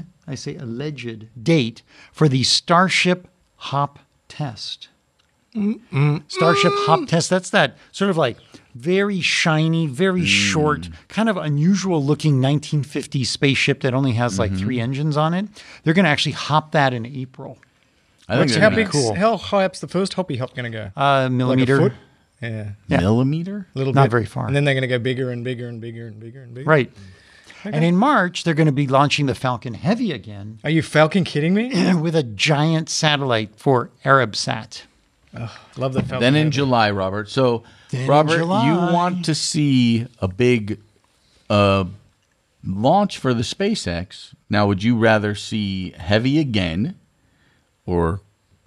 Speaker 3: date for the Starship Hop test. Starship Hop test, that's that sort of like very shiny, very short, kind of unusual looking 1950s spaceship that only has like 3 engines on it. They're going to actually hop that in April.
Speaker 2: I think
Speaker 1: How
Speaker 2: they're
Speaker 1: big?
Speaker 2: gonna-
Speaker 3: cool.
Speaker 1: How high up's the first hoppy hop going to go?
Speaker 3: Millimeter.
Speaker 1: Like a foot? Yeah.
Speaker 3: Yeah.
Speaker 2: Millimeter?
Speaker 1: A little
Speaker 3: Not
Speaker 1: bit.
Speaker 3: very far.
Speaker 1: And then they're going to go bigger and bigger and bigger and bigger and bigger.
Speaker 3: Right. And in March, they're going to be launching the Falcon Heavy again
Speaker 1: Are you Falcon kidding me?
Speaker 3: with a giant satellite for Arabsat.
Speaker 1: Love that Falcon.
Speaker 2: Then in
Speaker 1: Heavy.
Speaker 2: July, Robert. So,
Speaker 3: Then in
Speaker 2: Robert,
Speaker 3: July.
Speaker 2: you want to see a big launch for the SpaceX. Now, would you rather see Heavy again or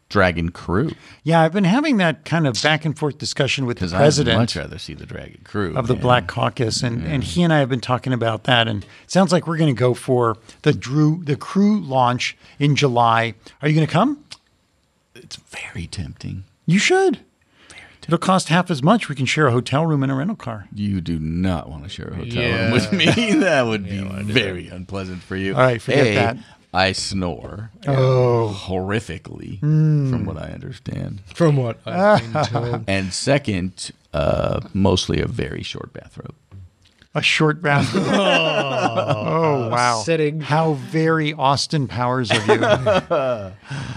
Speaker 2: Dragon Crew?
Speaker 3: Yeah, I've been having that kind of back and forth discussion with the
Speaker 2: Because I'd
Speaker 3: president
Speaker 2: much rather see the Dragon Crew.
Speaker 3: of the
Speaker 2: man.
Speaker 3: Black Caucus, and he and I have been talking about that. And it sounds like we're going to go for the crew launch in July. Are you going to come?
Speaker 2: It's very tempting.
Speaker 3: You should. It'll cost half as much. We can share a hotel room and a rental car.
Speaker 2: You do not want to share a hotel
Speaker 1: Yeah.
Speaker 2: room with me. That would be very unpleasant for you.
Speaker 3: All right, forget
Speaker 2: A,
Speaker 3: that.
Speaker 2: I snore
Speaker 3: Oh.
Speaker 2: horrifically, from what I understand.
Speaker 1: From what I've been told.
Speaker 2: And second, mostly a very short bathrobe.
Speaker 3: A short bath. Oh, wow.
Speaker 1: Setting.
Speaker 3: How very Austin Powers of you.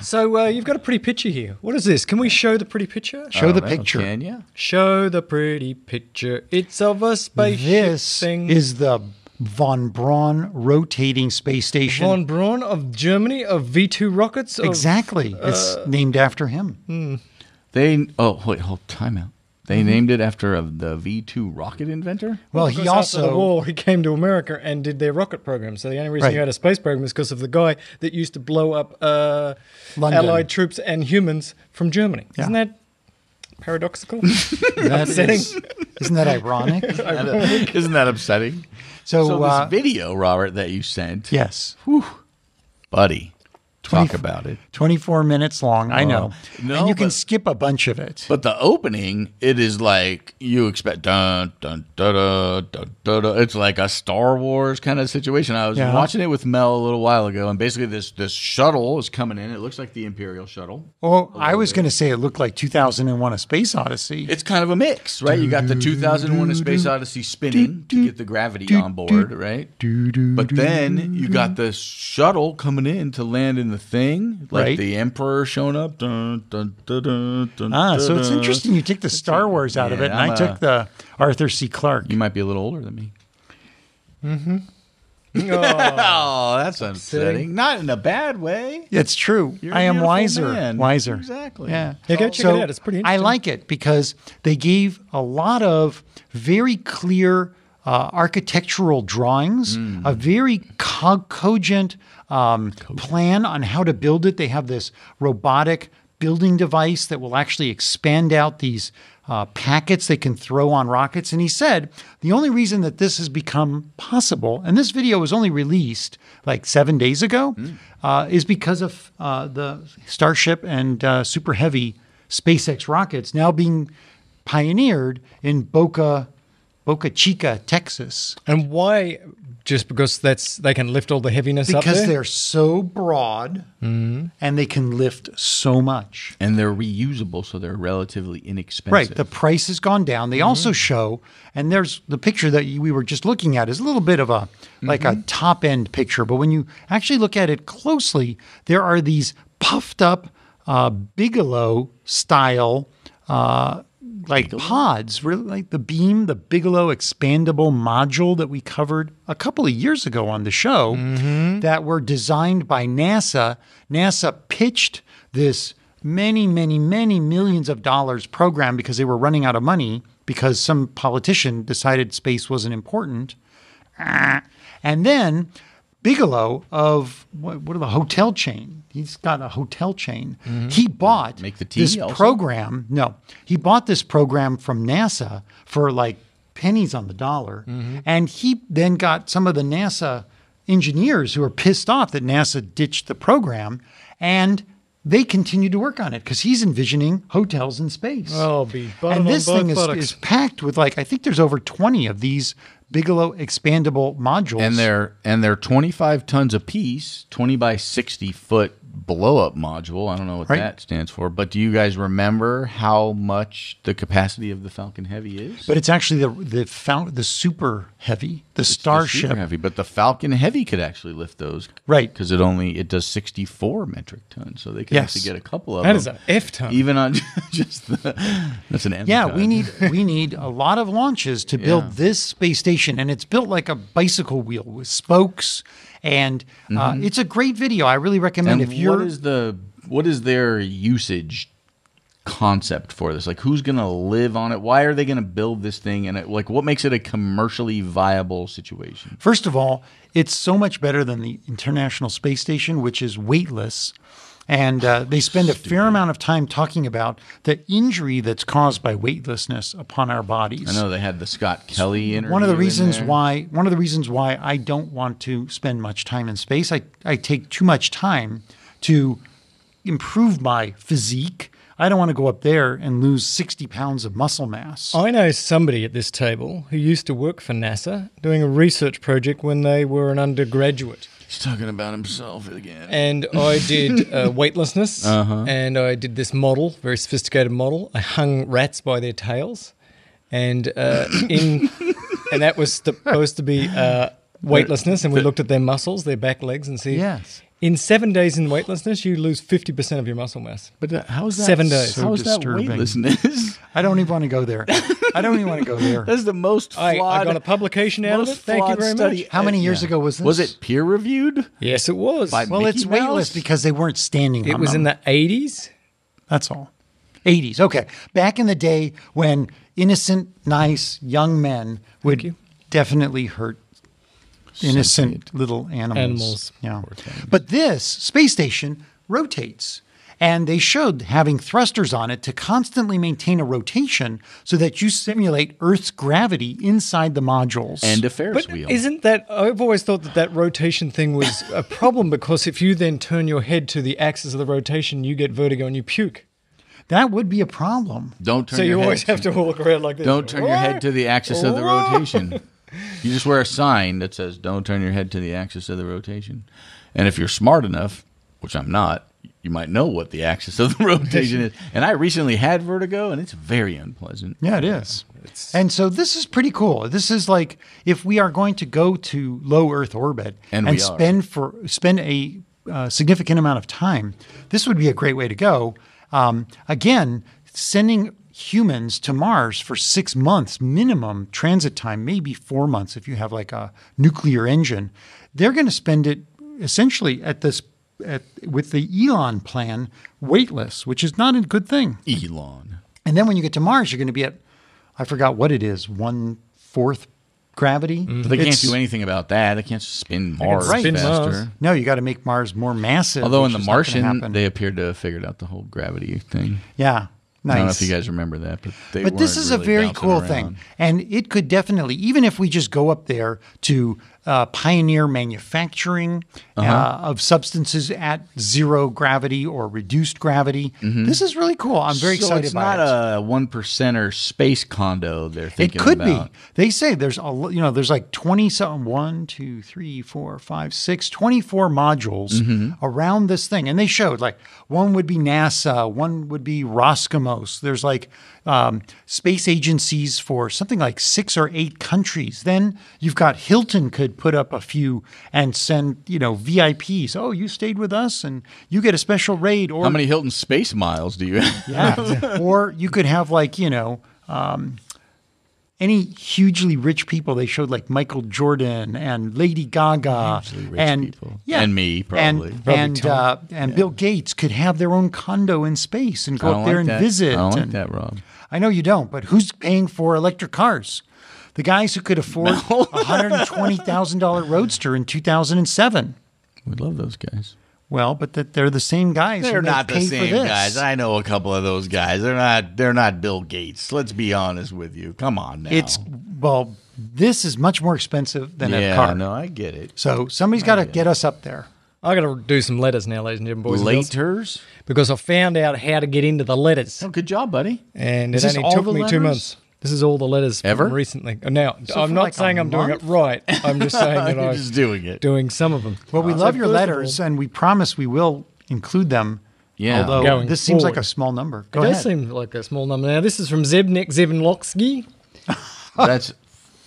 Speaker 1: So you've got a pretty picture here. What is this? Can we show the pretty picture?
Speaker 3: Show the
Speaker 2: Oh,
Speaker 3: picture.
Speaker 2: Can you?
Speaker 1: Show the pretty picture. It's of a spaceship
Speaker 3: This
Speaker 1: thing.
Speaker 3: is the von Braun rotating space station.
Speaker 1: Von Braun of Germany of V2 rockets. Of,
Speaker 3: Exactly. It's named after him.
Speaker 2: Time out. They named it after the V2 rocket inventor?
Speaker 3: Well,
Speaker 1: Because
Speaker 3: he
Speaker 1: after the
Speaker 3: also
Speaker 1: war, he came to America and did their rocket program. So the only reason
Speaker 3: Right.
Speaker 1: you had a space program is because of the guy that used to blow up
Speaker 3: London.
Speaker 1: Allied troops and humans from Germany.
Speaker 3: Yeah.
Speaker 1: Isn't that paradoxical?
Speaker 3: that
Speaker 1: upsetting.
Speaker 3: isn't that ironic?
Speaker 2: Isn't that upsetting?
Speaker 3: So,
Speaker 2: So this video, Robert, that you sent,
Speaker 3: yes,
Speaker 2: buddy, talk about it.
Speaker 3: 24 minutes long. I know,
Speaker 2: no,
Speaker 3: and you can
Speaker 2: but-
Speaker 3: skip a bunch of it.
Speaker 2: But the opening, it is like you expect dun dun dun dun dun dun. Dun. It's like a Star Wars kind of situation. I was
Speaker 3: Yeah.
Speaker 2: watching it with Mel a little while ago, and basically this shuttle is coming in. It looks like the Imperial shuttle.
Speaker 3: Well, I was going to say it looked like 2001: A Space Odyssey.
Speaker 2: It's kind of a mix, right? You got the 2001: A Space Odyssey spinning to get the gravity on board, right? But then you got the shuttle coming in to land in the thing, like
Speaker 3: Right.
Speaker 2: the Emperor showing up. Dun, dun, dun, dun, dun,
Speaker 3: So it's
Speaker 2: dun.
Speaker 3: interesting you take the Star Wars out of it, and I took the Arthur C. Clarke.
Speaker 2: You might be a little older than me.
Speaker 1: Oh,
Speaker 2: Oh, that's upsetting. Not in a bad way.
Speaker 3: It's true.
Speaker 2: You're a
Speaker 3: I am
Speaker 2: beautiful
Speaker 3: wiser.
Speaker 2: man.
Speaker 3: Wiser.
Speaker 2: Exactly.
Speaker 3: Yeah.
Speaker 1: Yeah, go check it out. It's pretty
Speaker 3: I
Speaker 1: interesting.
Speaker 3: like it because they gave a lot of very clear architectural drawings, a very cogent plan on how to build it. They have this robotic building device that will actually expand out these packets they can throw on rockets. And he said the only reason that this has become possible, and this video was only released like 7 days ago, is because of the Starship and Super Heavy SpaceX rockets now being pioneered in Boca Chica, Texas.
Speaker 1: And why? Just because they can lift all the heaviness up
Speaker 3: Because
Speaker 1: there?
Speaker 3: they're so broad and they can lift so much.
Speaker 2: And they're reusable, so they're relatively inexpensive.
Speaker 3: Right. The price has gone down. They also show, and there's the picture that we were just looking at is a little bit of a like a top end picture. But when you actually look at it closely, there are these puffed up Bigelow style pods, really like the Beam, the Bigelow expandable module that we covered a couple of years ago on the show that were designed by NASA. NASA pitched this many millions of dollars program because they were running out of money because some politician decided space wasn't important. And then Bigelow of what are the hotel chain? He's got a hotel chain. He bought
Speaker 2: Make the tea
Speaker 3: this
Speaker 2: also?
Speaker 3: program. No, he bought this program from NASA for like pennies on the dollar. And he then got some of the NASA engineers who were pissed off that NASA ditched the program. And they continue to work on it because he's envisioning hotels in space.
Speaker 1: Oh, be buttered
Speaker 3: And
Speaker 1: on
Speaker 3: this
Speaker 1: both
Speaker 3: thing
Speaker 1: buttocks.
Speaker 3: is packed with I think there's over 20 of these Bigelow expandable modules.
Speaker 2: And they're 25 tons apiece, 20 by 60 foot blow up module. I don't know what
Speaker 3: Right.
Speaker 2: that stands for, but do you guys remember how much the capacity of the Falcon Heavy is?
Speaker 3: But it's actually the Super Heavy, the Starship.
Speaker 2: Super heavy, but the Falcon Heavy could actually lift those,
Speaker 3: Right.
Speaker 2: Because it does 64 metric tons, so they can
Speaker 3: Yes.
Speaker 2: actually get a couple of
Speaker 1: That
Speaker 2: them.
Speaker 1: is an F ton.
Speaker 2: Even on just that's an M.
Speaker 3: Yeah,
Speaker 2: ton.
Speaker 3: we need a lot of launches to build this space station, and it's built like a bicycle wheel with spokes, and it's a great video. I really recommend
Speaker 2: And
Speaker 3: if you're.
Speaker 2: what is their usage concept for this? Like, who's going to live on it? Why are they going to build this thing? And what makes it a commercially viable situation?
Speaker 3: First of all, it's so much better than the International Space Station, which is weightless. And they spend a fair amount of time talking about the injury that's caused by weightlessness upon our bodies.
Speaker 2: I know they had the Scott Kelly interview.
Speaker 3: One of the reasons
Speaker 2: in there.
Speaker 3: why I don't want to spend much time in space, I take too much time to improve my physique. I don't want to go up there and lose 60 pounds of muscle mass.
Speaker 1: I know somebody at this table who used to work for NASA doing a research project when they were an undergraduate.
Speaker 2: He's talking about himself again.
Speaker 1: And I did weightlessness, and I did this model, very sophisticated model. I hung rats by their tails, and and that was supposed to be weightlessness. And we looked at their muscles, their back legs, and see.
Speaker 3: Yes.
Speaker 1: In 7 days in weightlessness, you lose 50% of your muscle mass.
Speaker 2: But how is that
Speaker 1: 7 days.
Speaker 2: How is
Speaker 3: So
Speaker 2: that
Speaker 3: disturbing.
Speaker 2: weightlessness?
Speaker 3: I don't even want to go there.
Speaker 2: That's the most flawed.
Speaker 1: I got a publication out of it.
Speaker 2: most
Speaker 1: Thank you
Speaker 2: flawed
Speaker 1: very
Speaker 2: study.
Speaker 1: much.
Speaker 3: How many years ago was this?
Speaker 2: Was it peer reviewed?
Speaker 1: Yes, it was.
Speaker 2: By
Speaker 3: Well,
Speaker 2: Mickey
Speaker 3: it's weightless
Speaker 2: Mouse?
Speaker 3: because they weren't standing
Speaker 1: It
Speaker 3: on
Speaker 1: was
Speaker 3: them.
Speaker 1: in the 80s.
Speaker 3: That's all. 80s. Okay. Back in the day when innocent, nice young men would
Speaker 1: you.
Speaker 3: definitely hurt innocent
Speaker 2: Sentient.
Speaker 3: little animals.
Speaker 1: Animals.
Speaker 3: Yeah. But this space station rotates. And they showed having thrusters on it to constantly maintain a rotation so that you simulate Earth's gravity inside the modules.
Speaker 2: And a Ferris
Speaker 1: But
Speaker 2: wheel.
Speaker 1: isn't that, I've always thought that rotation thing was a problem because if you then turn your head to the axis of the rotation, you get vertigo and you puke.
Speaker 3: that would be a problem.
Speaker 2: Don't turn
Speaker 1: So
Speaker 2: your
Speaker 1: you
Speaker 2: head
Speaker 1: always have to walk around like this.
Speaker 2: Don't turn your head to the axis of the
Speaker 1: Whoa.
Speaker 2: rotation. You just wear a sign that says, don't turn your head to the axis of the rotation. And if you're smart enough, which I'm not, you might know what the axis of the rotation is. And I recently had vertigo, and it's very unpleasant.
Speaker 3: Yeah, it is. And so this is pretty cool. This is like if we are going to go to low Earth orbit
Speaker 2: And we are.
Speaker 3: spend a significant amount of time, this would be a great way to go. Again, sending humans to Mars for 6 months minimum transit time, maybe 4 months if you have like a nuclear engine. They're going to spend it essentially with the Elon plan weightless, which is not a good thing.
Speaker 2: Elon.
Speaker 3: And then when you get to Mars, you're going to be at, I forgot what it is, 1/4 gravity.
Speaker 2: But they can't do anything about that. They can't spin Mars
Speaker 3: spin
Speaker 2: faster.
Speaker 1: Mars.
Speaker 3: No, you got to make Mars more massive.
Speaker 2: Although in
Speaker 3: which
Speaker 2: The
Speaker 3: is not gonna
Speaker 2: Martian,
Speaker 3: happen.
Speaker 2: they appeared to have figured out the whole gravity thing.
Speaker 3: Yeah. Nice.
Speaker 2: I don't know if you guys remember that, but
Speaker 3: But this is a very cool thing. And it could definitely, even if we just go up there to pioneer manufacturing of substances at zero gravity or reduced gravity, this is really cool. I'm very excited
Speaker 2: it's
Speaker 3: about it.
Speaker 2: not a 1%er space condo they're thinking
Speaker 3: It could
Speaker 2: about.
Speaker 3: be. They say there's there's like 20 something, 1, 2, 3, 4, 5, 6, 24 modules around this thing. And they showed like one would be NASA, one would be Roscosmos. There's like space agencies for something like 6 or 8 countries. Then you've got Hilton could put up a few and send, VIPs. Oh, you stayed with us and you get a special rate. Or
Speaker 2: How many Hilton space miles do you have?
Speaker 3: yeah. Or you could have like, any hugely rich people. They showed like Michael Jordan and Lady Gaga
Speaker 2: Hugely rich
Speaker 3: and
Speaker 2: people.
Speaker 3: yeah,
Speaker 2: And me, probably.
Speaker 3: and Bill Gates could have their own condo in space and
Speaker 2: I
Speaker 3: go
Speaker 2: don't
Speaker 3: up there
Speaker 2: like
Speaker 3: and
Speaker 2: that.
Speaker 3: visit.
Speaker 2: I don't like
Speaker 3: and-
Speaker 2: that, Rob.
Speaker 3: I know you don't, but who's paying for electric cars? The guys who could afford a $120,000 Roadster in 2007.
Speaker 2: We love those guys.
Speaker 3: Well, but they're the same guys.
Speaker 2: They're
Speaker 3: who
Speaker 2: not
Speaker 3: make
Speaker 2: the
Speaker 3: pay
Speaker 2: same
Speaker 3: for this.
Speaker 2: guys. I know a couple of those guys. They're not Bill Gates. Let's be honest with you. Come on now.
Speaker 3: This is much more expensive than a car.
Speaker 2: No, I get it.
Speaker 3: So somebody's got to get us up there.
Speaker 1: I got to do some letters now, ladies and gentlemen, boys and girls,
Speaker 2: Laters?
Speaker 1: because I found out how to get into the letters,
Speaker 2: Oh, good job, buddy.
Speaker 1: and
Speaker 2: Is
Speaker 1: it
Speaker 2: this
Speaker 1: only
Speaker 2: all
Speaker 1: took
Speaker 2: the
Speaker 1: me 2
Speaker 2: letters?
Speaker 1: months. This is all the letters
Speaker 2: Ever?
Speaker 1: from recently. Now,
Speaker 3: So
Speaker 1: I'm
Speaker 3: for
Speaker 1: not
Speaker 3: like
Speaker 1: saying
Speaker 3: a
Speaker 1: I'm doing
Speaker 3: month?
Speaker 1: it right. I'm just saying that
Speaker 2: You're
Speaker 1: I'm
Speaker 2: just doing it.
Speaker 1: doing some of them.
Speaker 3: Well, we
Speaker 1: So
Speaker 3: love your
Speaker 1: first of
Speaker 3: letters,
Speaker 1: all,
Speaker 3: and we promise we will include them.
Speaker 2: Yeah.
Speaker 3: Although
Speaker 1: Going
Speaker 3: this seems like
Speaker 1: forward.
Speaker 3: a small number.
Speaker 1: It
Speaker 3: Go
Speaker 1: does
Speaker 3: ahead.
Speaker 1: seem like a small number. Now, this is from Zebnik Zivnloksky.
Speaker 2: That's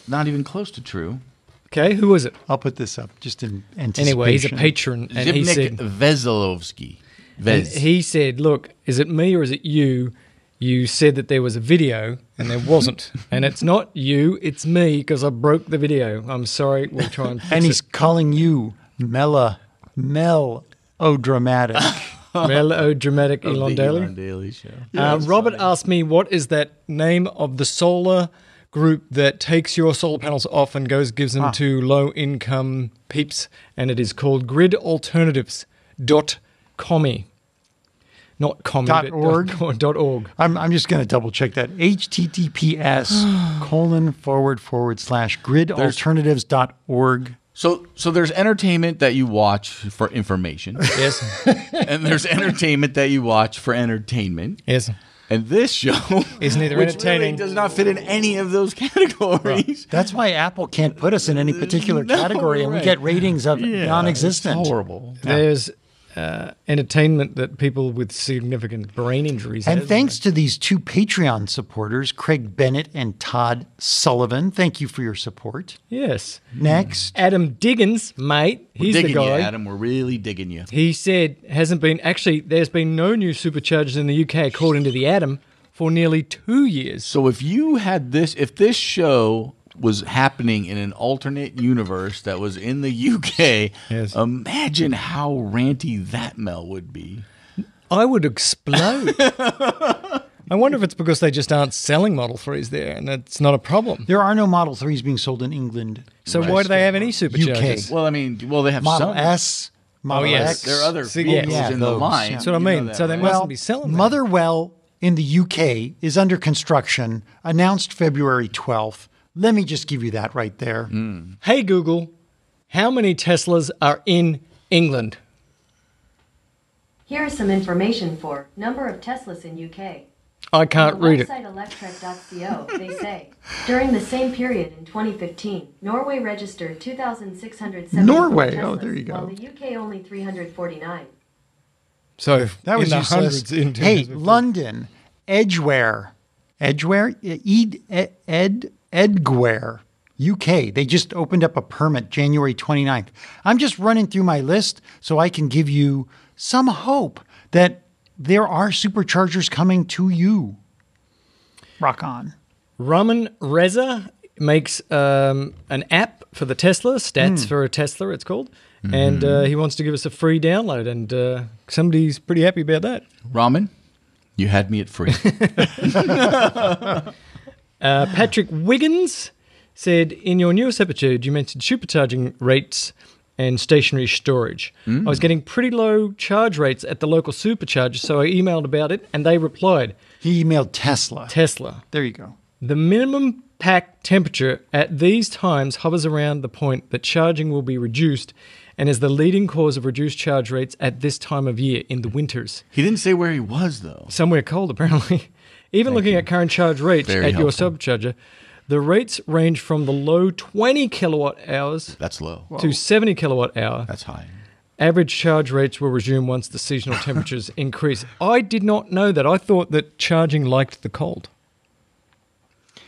Speaker 2: not even close to true.
Speaker 1: Okay, who was it?
Speaker 3: I'll put this up just in anticipation.
Speaker 1: Anyway, he's a patron, and he
Speaker 2: Zbigniew
Speaker 1: said,
Speaker 2: Veselovsky.
Speaker 1: and he said, look, is it me or is it you? You said that there was a video, and there wasn't. And it's not you, it's me, because I broke the video. I'm sorry, we'll try and fix
Speaker 3: And he's
Speaker 1: it.
Speaker 3: calling you melodramatic.
Speaker 1: Melodramatic
Speaker 2: Of
Speaker 1: Elon
Speaker 2: the
Speaker 1: Daly.
Speaker 2: Elon Daly Show.
Speaker 1: Robert asked me, what is that name of the solar group that takes your solar panels off and gives them to low-income peeps? And it is called gridalternatives.com. Not commie,
Speaker 3: Dot
Speaker 1: but
Speaker 3: org?
Speaker 1: .org.
Speaker 3: I'm just going to double check that. https://gridalternatives.org.
Speaker 2: So there's entertainment that you watch for information,
Speaker 1: Yes,
Speaker 2: and there's entertainment that you watch for entertainment.
Speaker 1: yes.
Speaker 2: And this show
Speaker 1: Is neither
Speaker 2: which
Speaker 1: entertaining-
Speaker 2: really does not fit in any of those categories.
Speaker 3: That's why Apple can't put us in any particular category, and we
Speaker 2: right.
Speaker 3: get ratings of
Speaker 2: Yeah,
Speaker 3: non-existent.
Speaker 2: It's horrible.
Speaker 1: There's entertainment that people with significant brain injuries
Speaker 3: And
Speaker 1: have.
Speaker 3: thanks to these two Patreon supporters, Craig Bennett and Todd Sullivan. Thank you for your support.
Speaker 1: Yes.
Speaker 3: Next,
Speaker 1: Adam Diggins, mate,
Speaker 2: We're
Speaker 1: he's the
Speaker 2: digging you,
Speaker 1: guy.
Speaker 2: Adam. We're really digging you.
Speaker 1: He said there's been no new Superchargers in the UK, according to the Adam, for nearly 2 years.
Speaker 2: So if this show was happening in an alternate universe that was in the UK,
Speaker 1: Yes.
Speaker 2: imagine how ranty that Mel would be.
Speaker 1: I would explode. I wonder if it's because they just aren't selling Model 3s there, and that's not a problem.
Speaker 3: there are no Model 3s being sold in England.
Speaker 1: So why do they have any Superchargers?
Speaker 2: Well, they have
Speaker 3: Model
Speaker 2: some.
Speaker 3: S, Model
Speaker 1: yes.
Speaker 3: X.
Speaker 2: There are other
Speaker 1: See,
Speaker 2: vehicles
Speaker 1: yeah,
Speaker 2: in the
Speaker 3: those,
Speaker 2: line.
Speaker 3: yeah.
Speaker 1: That's what I
Speaker 2: You know
Speaker 1: mean.
Speaker 2: that,
Speaker 1: So they
Speaker 2: right?
Speaker 1: mustn't be selling that.
Speaker 3: Motherwell in the UK is under construction, announced February 12th. Let me just give you that right there.
Speaker 1: Hey, Google, how many Teslas are in England?
Speaker 4: Here is some information for number of Teslas in UK.
Speaker 1: I can't
Speaker 4: On the
Speaker 1: read it.
Speaker 4: website electrek.co, they say, during the same period in 2015, Norway registered 2,670
Speaker 3: Norway,
Speaker 4: Teslas,
Speaker 3: oh, there you go.
Speaker 4: while the UK only 349.
Speaker 1: So
Speaker 3: That was
Speaker 1: in the
Speaker 3: useless.
Speaker 1: hundreds. In
Speaker 3: Hey,
Speaker 1: 2015.
Speaker 3: London, Edgware, Edgware. UK. They just opened up a permit January 29th. I'm just running through my list so I can give you some hope that there are superchargers coming to you. Rock on.
Speaker 1: Raman Reza makes an app for the Tesla, Stats for a Tesla, it's called. And he wants to give us a free download. And somebody's pretty happy about that.
Speaker 2: Ramen, you had me at free.
Speaker 1: Patrick Wiggins said, in your newest episode, you mentioned supercharging rates and stationary storage. I was getting pretty low charge rates at the local supercharger, so I emailed about it, and they replied.
Speaker 3: He emailed Tesla.
Speaker 1: Tesla.
Speaker 3: There you go.
Speaker 1: The minimum pack temperature at these times hovers around the point that charging will be reduced and is the leading cause of reduced charge rates at this time of year in the winters.
Speaker 2: He didn't say where he was, though.
Speaker 1: Somewhere cold, apparently. Even looking at current charge rates
Speaker 2: Very
Speaker 1: at your
Speaker 2: helpful.
Speaker 1: supercharger, the rates range from the low 20 kilowatt hours
Speaker 2: That's low.
Speaker 1: to 70 kilowatt hour.
Speaker 2: That's high.
Speaker 1: Average charge rates will resume once the seasonal temperatures increase. I did not know that. I thought that charging liked the cold.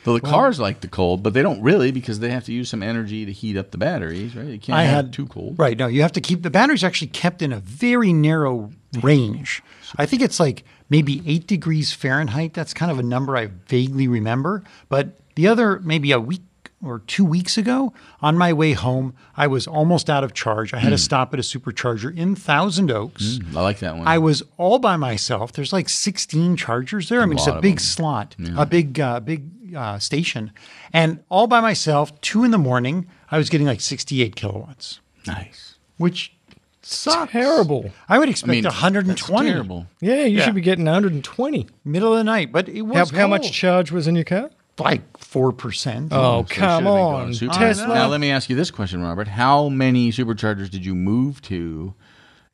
Speaker 2: Well, the cars like the cold, but they don't really because they have to use some energy to heat up the batteries, right? You can't have it too cold.
Speaker 3: Right. No, you have to keep the batteries actually kept in a very narrow range. I think it's like maybe 8 degrees Fahrenheit. That's kind of a number I vaguely remember. But the other, maybe a week or 2 weeks ago, on my way home, I was almost out of charge. I had to stop at a supercharger in Thousand Oaks.
Speaker 2: I like that one.
Speaker 3: I was all by myself. There's like 16 chargers there. I mean, it's
Speaker 2: lot
Speaker 3: a
Speaker 2: of
Speaker 3: big
Speaker 2: them.
Speaker 3: slot, a big station. And all by myself, 2 in the morning, I was getting like 68 kilowatts,
Speaker 2: Nice.
Speaker 3: which sucks.
Speaker 1: Terrible.
Speaker 3: I would expect
Speaker 2: That's
Speaker 3: 120
Speaker 2: terrible.
Speaker 1: Yeah, you
Speaker 3: Yeah.
Speaker 1: should be getting 120.
Speaker 3: middle of the night, but it was
Speaker 1: How much
Speaker 3: cold.
Speaker 1: charge was in your car?
Speaker 3: Like 4%.
Speaker 1: Oh,
Speaker 2: So it
Speaker 1: come
Speaker 2: should've been
Speaker 1: on.
Speaker 2: going super-
Speaker 1: Tesla.
Speaker 2: Now, let me ask you this question, Robert. How many superchargers did you move to?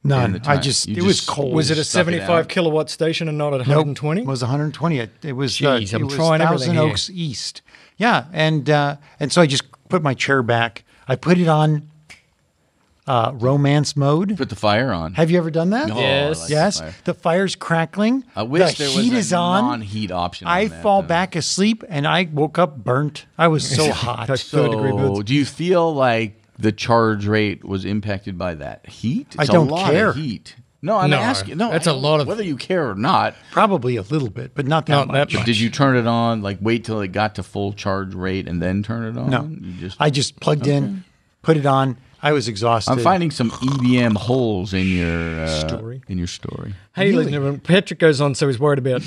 Speaker 2: in
Speaker 3: None.
Speaker 2: the
Speaker 3: I
Speaker 2: time?
Speaker 3: just,
Speaker 2: You
Speaker 3: it was
Speaker 2: just-
Speaker 3: cold.
Speaker 1: Was it a
Speaker 2: Stuff it
Speaker 1: 75
Speaker 2: out.
Speaker 1: kilowatt station and not a
Speaker 3: Nope,
Speaker 1: 120?
Speaker 3: It was 120. It was,
Speaker 1: Jeez, I'm
Speaker 3: it was
Speaker 1: trying everything
Speaker 3: Thousand
Speaker 1: here.
Speaker 3: Oaks East. Yeah, and so I just put my chair back. I put it on romance mode.
Speaker 2: Put the fire on.
Speaker 3: Have you ever done that?
Speaker 2: Oh, I
Speaker 1: Yes.
Speaker 2: like
Speaker 3: Yes.
Speaker 2: the fire.
Speaker 3: The fire's crackling.
Speaker 2: I wish
Speaker 3: the
Speaker 2: there
Speaker 3: heat
Speaker 2: was
Speaker 3: is
Speaker 2: a
Speaker 3: on.
Speaker 2: non-heat option.
Speaker 3: I
Speaker 2: on that,
Speaker 3: fall
Speaker 2: though.
Speaker 3: back asleep and I woke up burnt. I was so hot.
Speaker 1: That's 30-degree
Speaker 2: So,
Speaker 1: birds.
Speaker 2: do you feel like the charge rate was impacted by that heat?
Speaker 3: I
Speaker 2: It's
Speaker 3: don't
Speaker 2: a lot
Speaker 3: care.
Speaker 2: Of heat. No, I'm
Speaker 1: No,
Speaker 2: asking. No,
Speaker 1: that's
Speaker 2: I
Speaker 1: a
Speaker 2: don't-
Speaker 1: lot of-
Speaker 2: whether you care or not.
Speaker 3: Probably a little bit, but not that
Speaker 1: Not
Speaker 3: much.
Speaker 1: that much.
Speaker 2: Did you turn it on? Like wait till it got to full charge rate and then turn it on?
Speaker 3: No.
Speaker 2: You just.
Speaker 3: I just plugged in, put it on. I was exhausted.
Speaker 2: I'm finding some EBM holes in your
Speaker 1: Story.
Speaker 2: In your story.
Speaker 1: Hey, ladies and gentlemen, Patrick goes on, so he's worried about,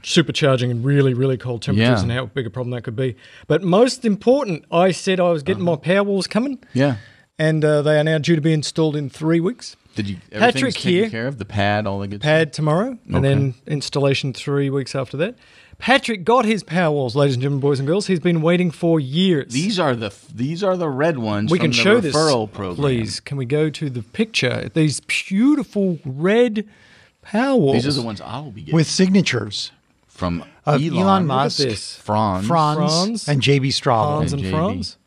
Speaker 1: supercharging in really, really cold temperatures
Speaker 2: Yeah.
Speaker 1: and how big a problem that could be. But most important, I said I was getting my power walls coming,
Speaker 2: Yeah.
Speaker 1: and they are now due to be installed in 3 weeks.
Speaker 2: Did you?
Speaker 1: Patrick
Speaker 2: Everything's taken
Speaker 1: here.
Speaker 2: care of the pad, all the good
Speaker 1: Pad tomorrow, and
Speaker 2: Okay.
Speaker 1: then installation 3 weeks after that. Patrick got his power walls, ladies and gentlemen, boys and girls. He's been waiting for years.
Speaker 2: These are the red ones.
Speaker 1: we
Speaker 2: from
Speaker 1: can
Speaker 2: the
Speaker 1: show this,
Speaker 2: referral program.
Speaker 1: please. Can we go to the picture? These beautiful red power walls.
Speaker 2: These are the ones I'll be getting
Speaker 3: with signatures
Speaker 2: from
Speaker 3: of
Speaker 2: Elon,
Speaker 3: Elon
Speaker 1: Look at
Speaker 3: Musk,
Speaker 1: this.
Speaker 2: Franz,
Speaker 1: Franz.
Speaker 3: and JB Straubel.
Speaker 1: Hans and
Speaker 2: JB.
Speaker 1: Franz.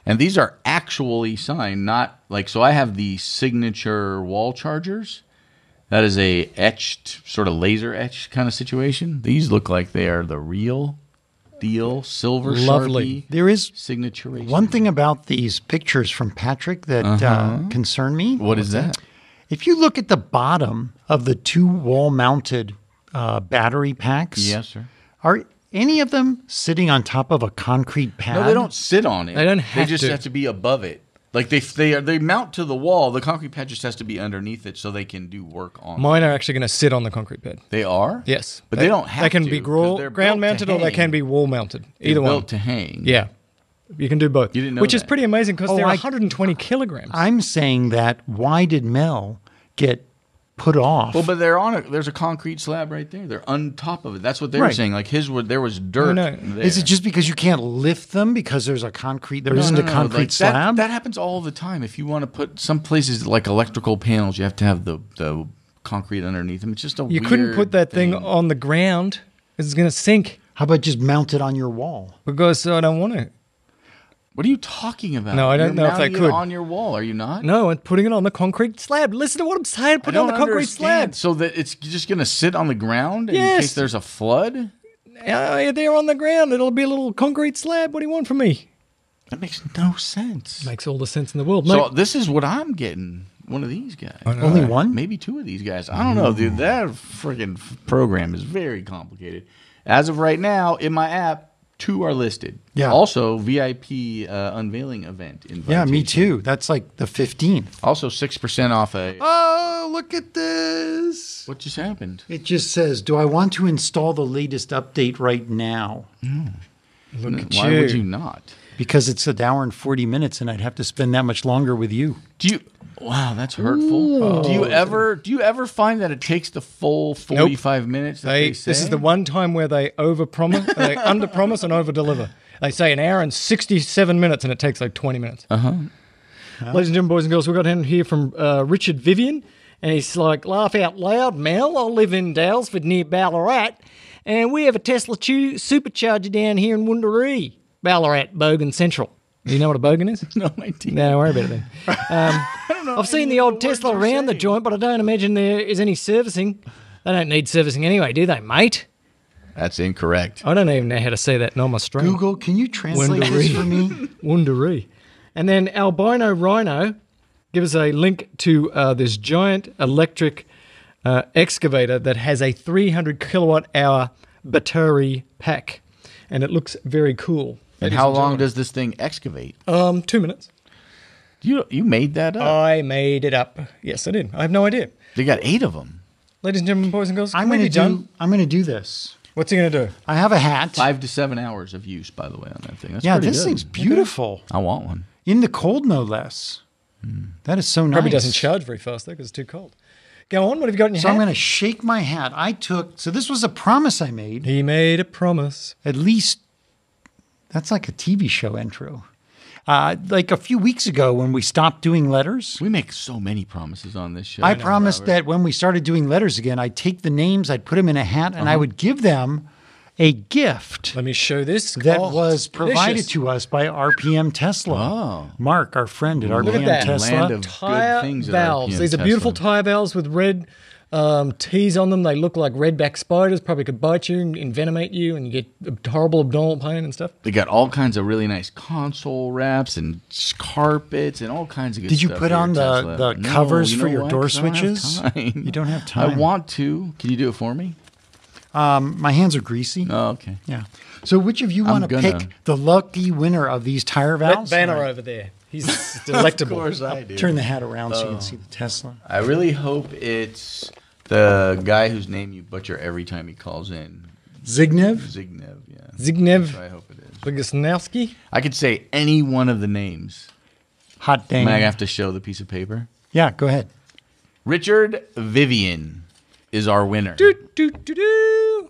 Speaker 2: And these are actually signed, not like so. I have the signature wall chargers. That is a etched, sort of laser etched kind of situation. These look like they are the real deal, silver
Speaker 1: Lovely.
Speaker 2: Sharpie
Speaker 3: There is
Speaker 2: signature.
Speaker 3: one thing about these pictures from Patrick that concern me.
Speaker 2: What is that?
Speaker 3: If you look at the bottom of the 2 wall-mounted battery packs,
Speaker 2: Yes, sir.
Speaker 3: are any of them sitting on top of a concrete pad?
Speaker 2: No, they don't sit on it.
Speaker 1: They don't
Speaker 2: They
Speaker 1: have
Speaker 2: just
Speaker 1: to.
Speaker 2: have to be above it. Like they mount to the wall. The concrete pad just has to be underneath it so they can do work on.
Speaker 1: Mine are actually going to sit on the concrete pad.
Speaker 2: They are.
Speaker 1: Yes,
Speaker 2: but they don't have.
Speaker 1: They can
Speaker 2: to,
Speaker 1: be
Speaker 2: 'cause they're
Speaker 1: ground
Speaker 2: built
Speaker 1: mounted
Speaker 2: to
Speaker 1: or they
Speaker 2: hang.
Speaker 1: can be wall mounted.
Speaker 2: They're
Speaker 1: Either
Speaker 2: built
Speaker 1: one.
Speaker 2: to hang.
Speaker 1: Yeah, you can do both.
Speaker 2: You didn't know
Speaker 1: which is
Speaker 2: that.
Speaker 1: pretty amazing because
Speaker 3: Oh,
Speaker 1: they're
Speaker 3: I-
Speaker 1: 120 kilograms.
Speaker 3: I'm saying that why did Mel get put off?
Speaker 2: Well, but there's a concrete slab right there. They're on top of it. That's what they were
Speaker 3: Right.
Speaker 2: saying. Like there was dirt.
Speaker 1: No.
Speaker 2: There.
Speaker 3: Is it just because you can't lift them because there's a concrete? There isn't a concrete
Speaker 2: Like,
Speaker 3: slab.
Speaker 2: That happens all the time. If you want to put some places like electrical panels, you have to have the concrete underneath them. It's just a
Speaker 1: you couldn't
Speaker 2: weird
Speaker 1: put that thing on the ground. It's going to sink
Speaker 3: How about just mount it on your wall?
Speaker 1: because I don't want to.
Speaker 2: What are you talking about?
Speaker 1: No, I don't
Speaker 2: You're
Speaker 1: know if they
Speaker 2: mounting it
Speaker 1: could.
Speaker 2: on your wall. Are you not?
Speaker 1: No, I'm putting it on the concrete slab. Listen to what I'm saying. Put it on the concrete
Speaker 2: understand.
Speaker 1: slab.
Speaker 2: So that it's just going to sit on the ground in
Speaker 1: Yes.
Speaker 2: case there's a flood?
Speaker 1: They're on the ground. It'll be a little concrete slab. What do you want from me?
Speaker 2: That makes no sense.
Speaker 1: Makes all the sense in the world.
Speaker 2: So
Speaker 1: Mate,
Speaker 2: this is what I'm getting. One of these guys.
Speaker 3: Only one?
Speaker 2: Maybe two of these guys. I don't know, dude. That freaking program is very complicated. As of right now, in my app, 2 are listed.
Speaker 3: Yeah.
Speaker 2: Also, VIP unveiling event invitation.
Speaker 3: Yeah, me too. That's like the 15th.
Speaker 2: Also, 6% off a.
Speaker 3: Oh, look at this.
Speaker 2: What just happened?
Speaker 3: It just says, do I want to install the latest update right now?
Speaker 1: look at
Speaker 2: Why
Speaker 1: you.
Speaker 2: would you not?
Speaker 3: Because it's an hour and 40 minutes and I'd have to spend that much longer with you.
Speaker 2: Do you? Wow, that's hurtful. Do you ever find that it takes the full 45 minutes? That they say?
Speaker 1: This is the one time where they overpromise, they underpromise and overdeliver. They say an hour and 67 minutes, and it takes like 20 minutes. Ladies and gentlemen, boys and girls, we've got in here from Richard Vivian, and he's like, laugh out loud, Mel. I live in Dalesford near Ballarat, and we have a Tesla supercharger down here in Wundaree, Ballarat, Bogan Central. Do you know what a Bogan is?
Speaker 2: No idea.
Speaker 1: No, don't worry about it then. I've seen the old Tesla around the joint, but I don't imagine there is any servicing. They don't need servicing anyway, do they, mate?
Speaker 2: That's incorrect.
Speaker 1: I don't even know how to say that. No, I'm Australian.
Speaker 3: Google, can you translate this for me?
Speaker 1: Wundaree. And then Albino Rhino give us a link to this giant electric excavator that has a 300 kilowatt hour battery pack. And it looks very cool.
Speaker 2: And how long does this thing excavate?
Speaker 1: 2 minutes.
Speaker 2: You made that up.
Speaker 1: I made it up. Yes, I did. I have no idea.
Speaker 2: They got 8 of them.
Speaker 1: Ladies and gentlemen, boys and girls,
Speaker 3: I'm going to do this.
Speaker 1: What's he going to do?
Speaker 3: I have a hat.
Speaker 2: 5 to 7 hours of use, by the way, on that thing. That's
Speaker 3: Yeah,
Speaker 2: pretty
Speaker 3: this
Speaker 2: good.
Speaker 3: thing's beautiful.
Speaker 2: I want one.
Speaker 3: In the cold, no less. That is so nice.
Speaker 1: Probably doesn't charge very fast, though, because it's too cold. Go on. What have you got in your
Speaker 3: So
Speaker 1: hat?
Speaker 3: I'm going to shake my hat. So this was a promise I made.
Speaker 1: He made a promise.
Speaker 3: At least, that's like a TV show intro. Like a few weeks ago when we stopped doing letters,
Speaker 2: We make so many promises on this show.
Speaker 3: I promised that when we started doing letters again, I'd take the names, I'd put them in a hat, and I would give them a gift
Speaker 1: Let me show this.
Speaker 3: that
Speaker 1: Oh,
Speaker 3: was provided
Speaker 1: delicious.
Speaker 3: to us by RPM Tesla.
Speaker 2: Oh.
Speaker 3: Mark, our friend at
Speaker 1: Look at
Speaker 3: RPM
Speaker 1: that.
Speaker 3: Tesla.
Speaker 2: Land of
Speaker 1: Tire
Speaker 2: good things at
Speaker 1: valves.
Speaker 2: RPM
Speaker 1: These are
Speaker 2: Tesla.
Speaker 1: beautiful tire valves with red T's on them. They look like redback spiders. Probably could bite you and envenomate you, and you get horrible abdominal pain and stuff.
Speaker 2: They got all kinds of really nice console wraps and carpets and all kinds of good
Speaker 3: Did you
Speaker 2: stuff
Speaker 3: put
Speaker 2: here
Speaker 3: on
Speaker 2: at
Speaker 3: the
Speaker 2: Tesla. No,
Speaker 3: covers
Speaker 2: you
Speaker 3: for
Speaker 2: know
Speaker 3: your
Speaker 2: what?
Speaker 3: door
Speaker 2: 'Cause I don't have
Speaker 3: switches?
Speaker 2: time.
Speaker 3: You don't have time.
Speaker 2: I want to. Can you do it for me?
Speaker 3: My hands are greasy.
Speaker 2: Oh, okay.
Speaker 3: Yeah. So which of you want to
Speaker 2: gonna-
Speaker 3: pick the lucky winner of these tire
Speaker 1: That
Speaker 3: valves?
Speaker 1: banner over there. He's delectable.
Speaker 2: I do.
Speaker 3: Turn the hat around so you can see the Tesla.
Speaker 2: I really hope it's the guy whose name you butcher every time he calls in.
Speaker 3: Zignev?
Speaker 2: Zignev, yeah.
Speaker 1: Zignev
Speaker 2: I hope it is.
Speaker 1: Boguslawski.
Speaker 2: I could say any one of the names.
Speaker 3: Hot dang.
Speaker 2: I have to show the piece of paper.
Speaker 3: Yeah, go ahead.
Speaker 2: Richard Vivian is our winner.
Speaker 1: Do, do, do, do.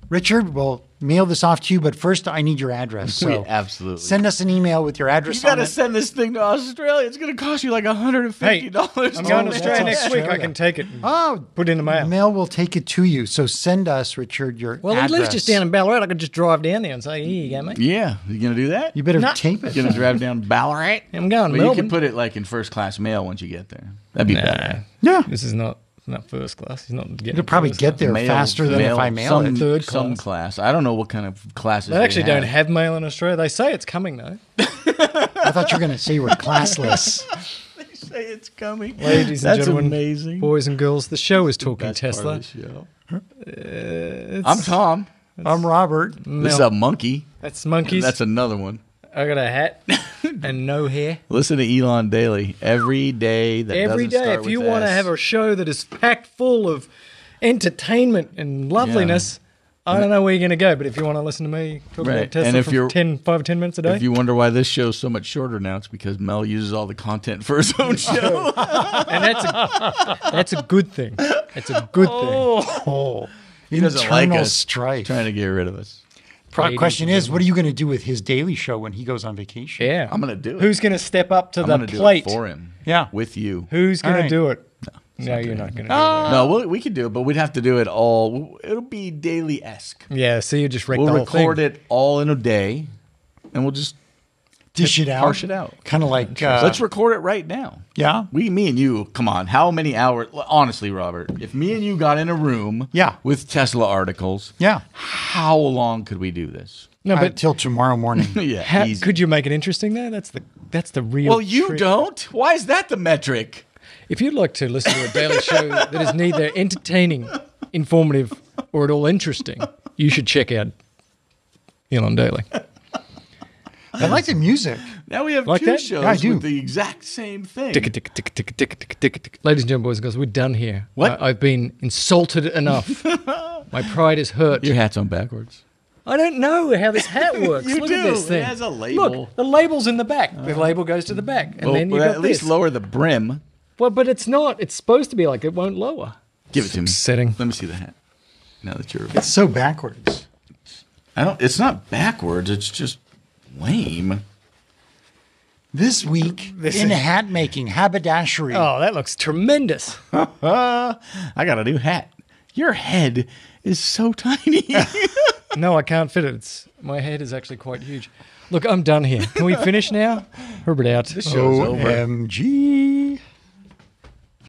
Speaker 3: Richard, we'll mail this off to you, but first I need your address. So
Speaker 2: Absolutely.
Speaker 3: send us an email with your address
Speaker 2: You got
Speaker 3: on
Speaker 2: to
Speaker 3: it.
Speaker 2: send this thing to Australia. It's going to cost you like $150.
Speaker 1: Hey, I'm going to
Speaker 3: that's
Speaker 1: Australia next week. I
Speaker 3: Australia.
Speaker 1: can take it and
Speaker 3: Oh,
Speaker 1: put it in the mail.
Speaker 3: mail will take it to you. So send us, Richard, your
Speaker 1: Well,
Speaker 3: address.
Speaker 1: he lives just down in Ballarat. I could just drive down there and say, here you go, mate.
Speaker 2: Yeah. You going to do that?
Speaker 3: You better
Speaker 1: Nah.
Speaker 3: tape it.
Speaker 2: You're going to drive down Ballarat?
Speaker 1: I'm going to
Speaker 2: Well, you
Speaker 1: Melbourne.
Speaker 2: can put it like in first class mail once you get there. That'd be better.
Speaker 3: Yeah.
Speaker 1: This is not first class. He's not getting
Speaker 3: You'll probably
Speaker 1: first
Speaker 3: get there
Speaker 2: Mail-
Speaker 3: faster than if I mail
Speaker 2: some,
Speaker 3: it.
Speaker 1: Third
Speaker 2: some
Speaker 1: class.
Speaker 2: class. I don't know what kind of classes
Speaker 1: They actually don't
Speaker 2: have.
Speaker 1: have mail in Australia. They say it's coming, though.
Speaker 3: I thought you were going to say you were classless.
Speaker 2: They say it's coming.
Speaker 1: Ladies and
Speaker 2: That's
Speaker 1: gentlemen,
Speaker 2: amazing.
Speaker 1: boys and girls, the show is Talking
Speaker 2: Best part
Speaker 1: Tesla.
Speaker 2: of the show. I'm Tom.
Speaker 3: I'm Robert.
Speaker 2: This is a monkey.
Speaker 1: That's monkeys.
Speaker 2: That's another one.
Speaker 1: I got a hat and no hair.
Speaker 2: Listen to Elon Daly every day. That
Speaker 1: Every
Speaker 2: doesn't
Speaker 1: day,
Speaker 2: start
Speaker 1: if you
Speaker 2: with
Speaker 1: want to
Speaker 2: S.
Speaker 1: have a show that is packed full of entertainment and loveliness, I don't know where you're going to go. But if you want to listen to me talk
Speaker 2: Right.
Speaker 1: about Tesla
Speaker 2: And if
Speaker 1: for
Speaker 2: you're-
Speaker 1: 5 or 10 minutes a day,
Speaker 2: If you wonder why this show's so much shorter now, it's because Mel uses all the content for his own show.
Speaker 1: and that's a good thing. It's a good thing.
Speaker 3: Oh,
Speaker 2: He doesn't like
Speaker 3: internal
Speaker 2: us
Speaker 3: strife.
Speaker 2: trying to get rid of us.
Speaker 3: Question is, what are you going to do with his daily show when he goes on vacation?
Speaker 1: Yeah,
Speaker 2: I'm going to do it.
Speaker 1: Who's going to step up to
Speaker 2: I'm
Speaker 1: the
Speaker 2: going to do
Speaker 1: plate?
Speaker 2: it for him.
Speaker 3: Yeah.
Speaker 2: With you.
Speaker 1: Who's going
Speaker 3: All
Speaker 1: to
Speaker 3: right.
Speaker 1: do it? No, you're not going to do it.
Speaker 2: No, we could do it, but we'd have to do it all. It'll be daily-esque.
Speaker 1: Yeah, so you just wrecked
Speaker 2: We'll
Speaker 1: the whole
Speaker 2: record
Speaker 1: thing.
Speaker 2: it all in a day, and we'll just
Speaker 3: Dish it out.
Speaker 2: parse it out.
Speaker 3: Kind of like,
Speaker 2: Let's record it right now.
Speaker 3: yeah.
Speaker 2: Me and you, come on. How many hours? Honestly, Robert, if me and you got in a room
Speaker 3: Yeah.
Speaker 2: with Tesla articles,
Speaker 3: Yeah.
Speaker 2: how long could we do this?
Speaker 1: No, but
Speaker 3: till tomorrow morning.
Speaker 2: Yeah, easy.
Speaker 1: could you make it interesting there? That's the real.
Speaker 2: Well, you
Speaker 1: trick.
Speaker 2: don't. Why is that the metric?
Speaker 1: If you'd like to listen to a daily show that is neither entertaining, informative, or at all interesting, you should check out Elon Daly.
Speaker 3: I like the music.
Speaker 2: Now we have
Speaker 1: Like
Speaker 2: two
Speaker 1: that?
Speaker 2: shows
Speaker 3: Yeah, I do.
Speaker 2: with the exact same thing.
Speaker 1: Tick, tick, tick, tick, tick, tick, tick, tick. Ladies and gentlemen, boys and girls, we're done here.
Speaker 2: What?
Speaker 1: I've been insulted enough. My pride is hurt.
Speaker 2: Your hat's on backwards.
Speaker 1: I don't know how this hat works.
Speaker 2: You
Speaker 1: Look at
Speaker 2: do.
Speaker 1: this thing.
Speaker 2: It has a label.
Speaker 1: Look, the label's in the back. The label goes to the back, and then you got
Speaker 2: at least
Speaker 1: this.
Speaker 2: lower the brim.
Speaker 1: Well, but it's not. It's supposed to be like it won't lower.
Speaker 2: Give it to me.
Speaker 1: Upsetting.
Speaker 2: Let me see the hat. Now that you're,
Speaker 3: It's so backwards.
Speaker 2: I don't. It's not backwards. It's just lame.
Speaker 3: This week in hat making, haberdashery.
Speaker 1: Oh, that looks tremendous.
Speaker 2: I got a new hat. Your head is so tiny.
Speaker 1: No, I can't fit it. My head is actually quite huge. Look, I'm done here. Can we finish now? Herbert out.
Speaker 2: This show's over.
Speaker 3: OMG.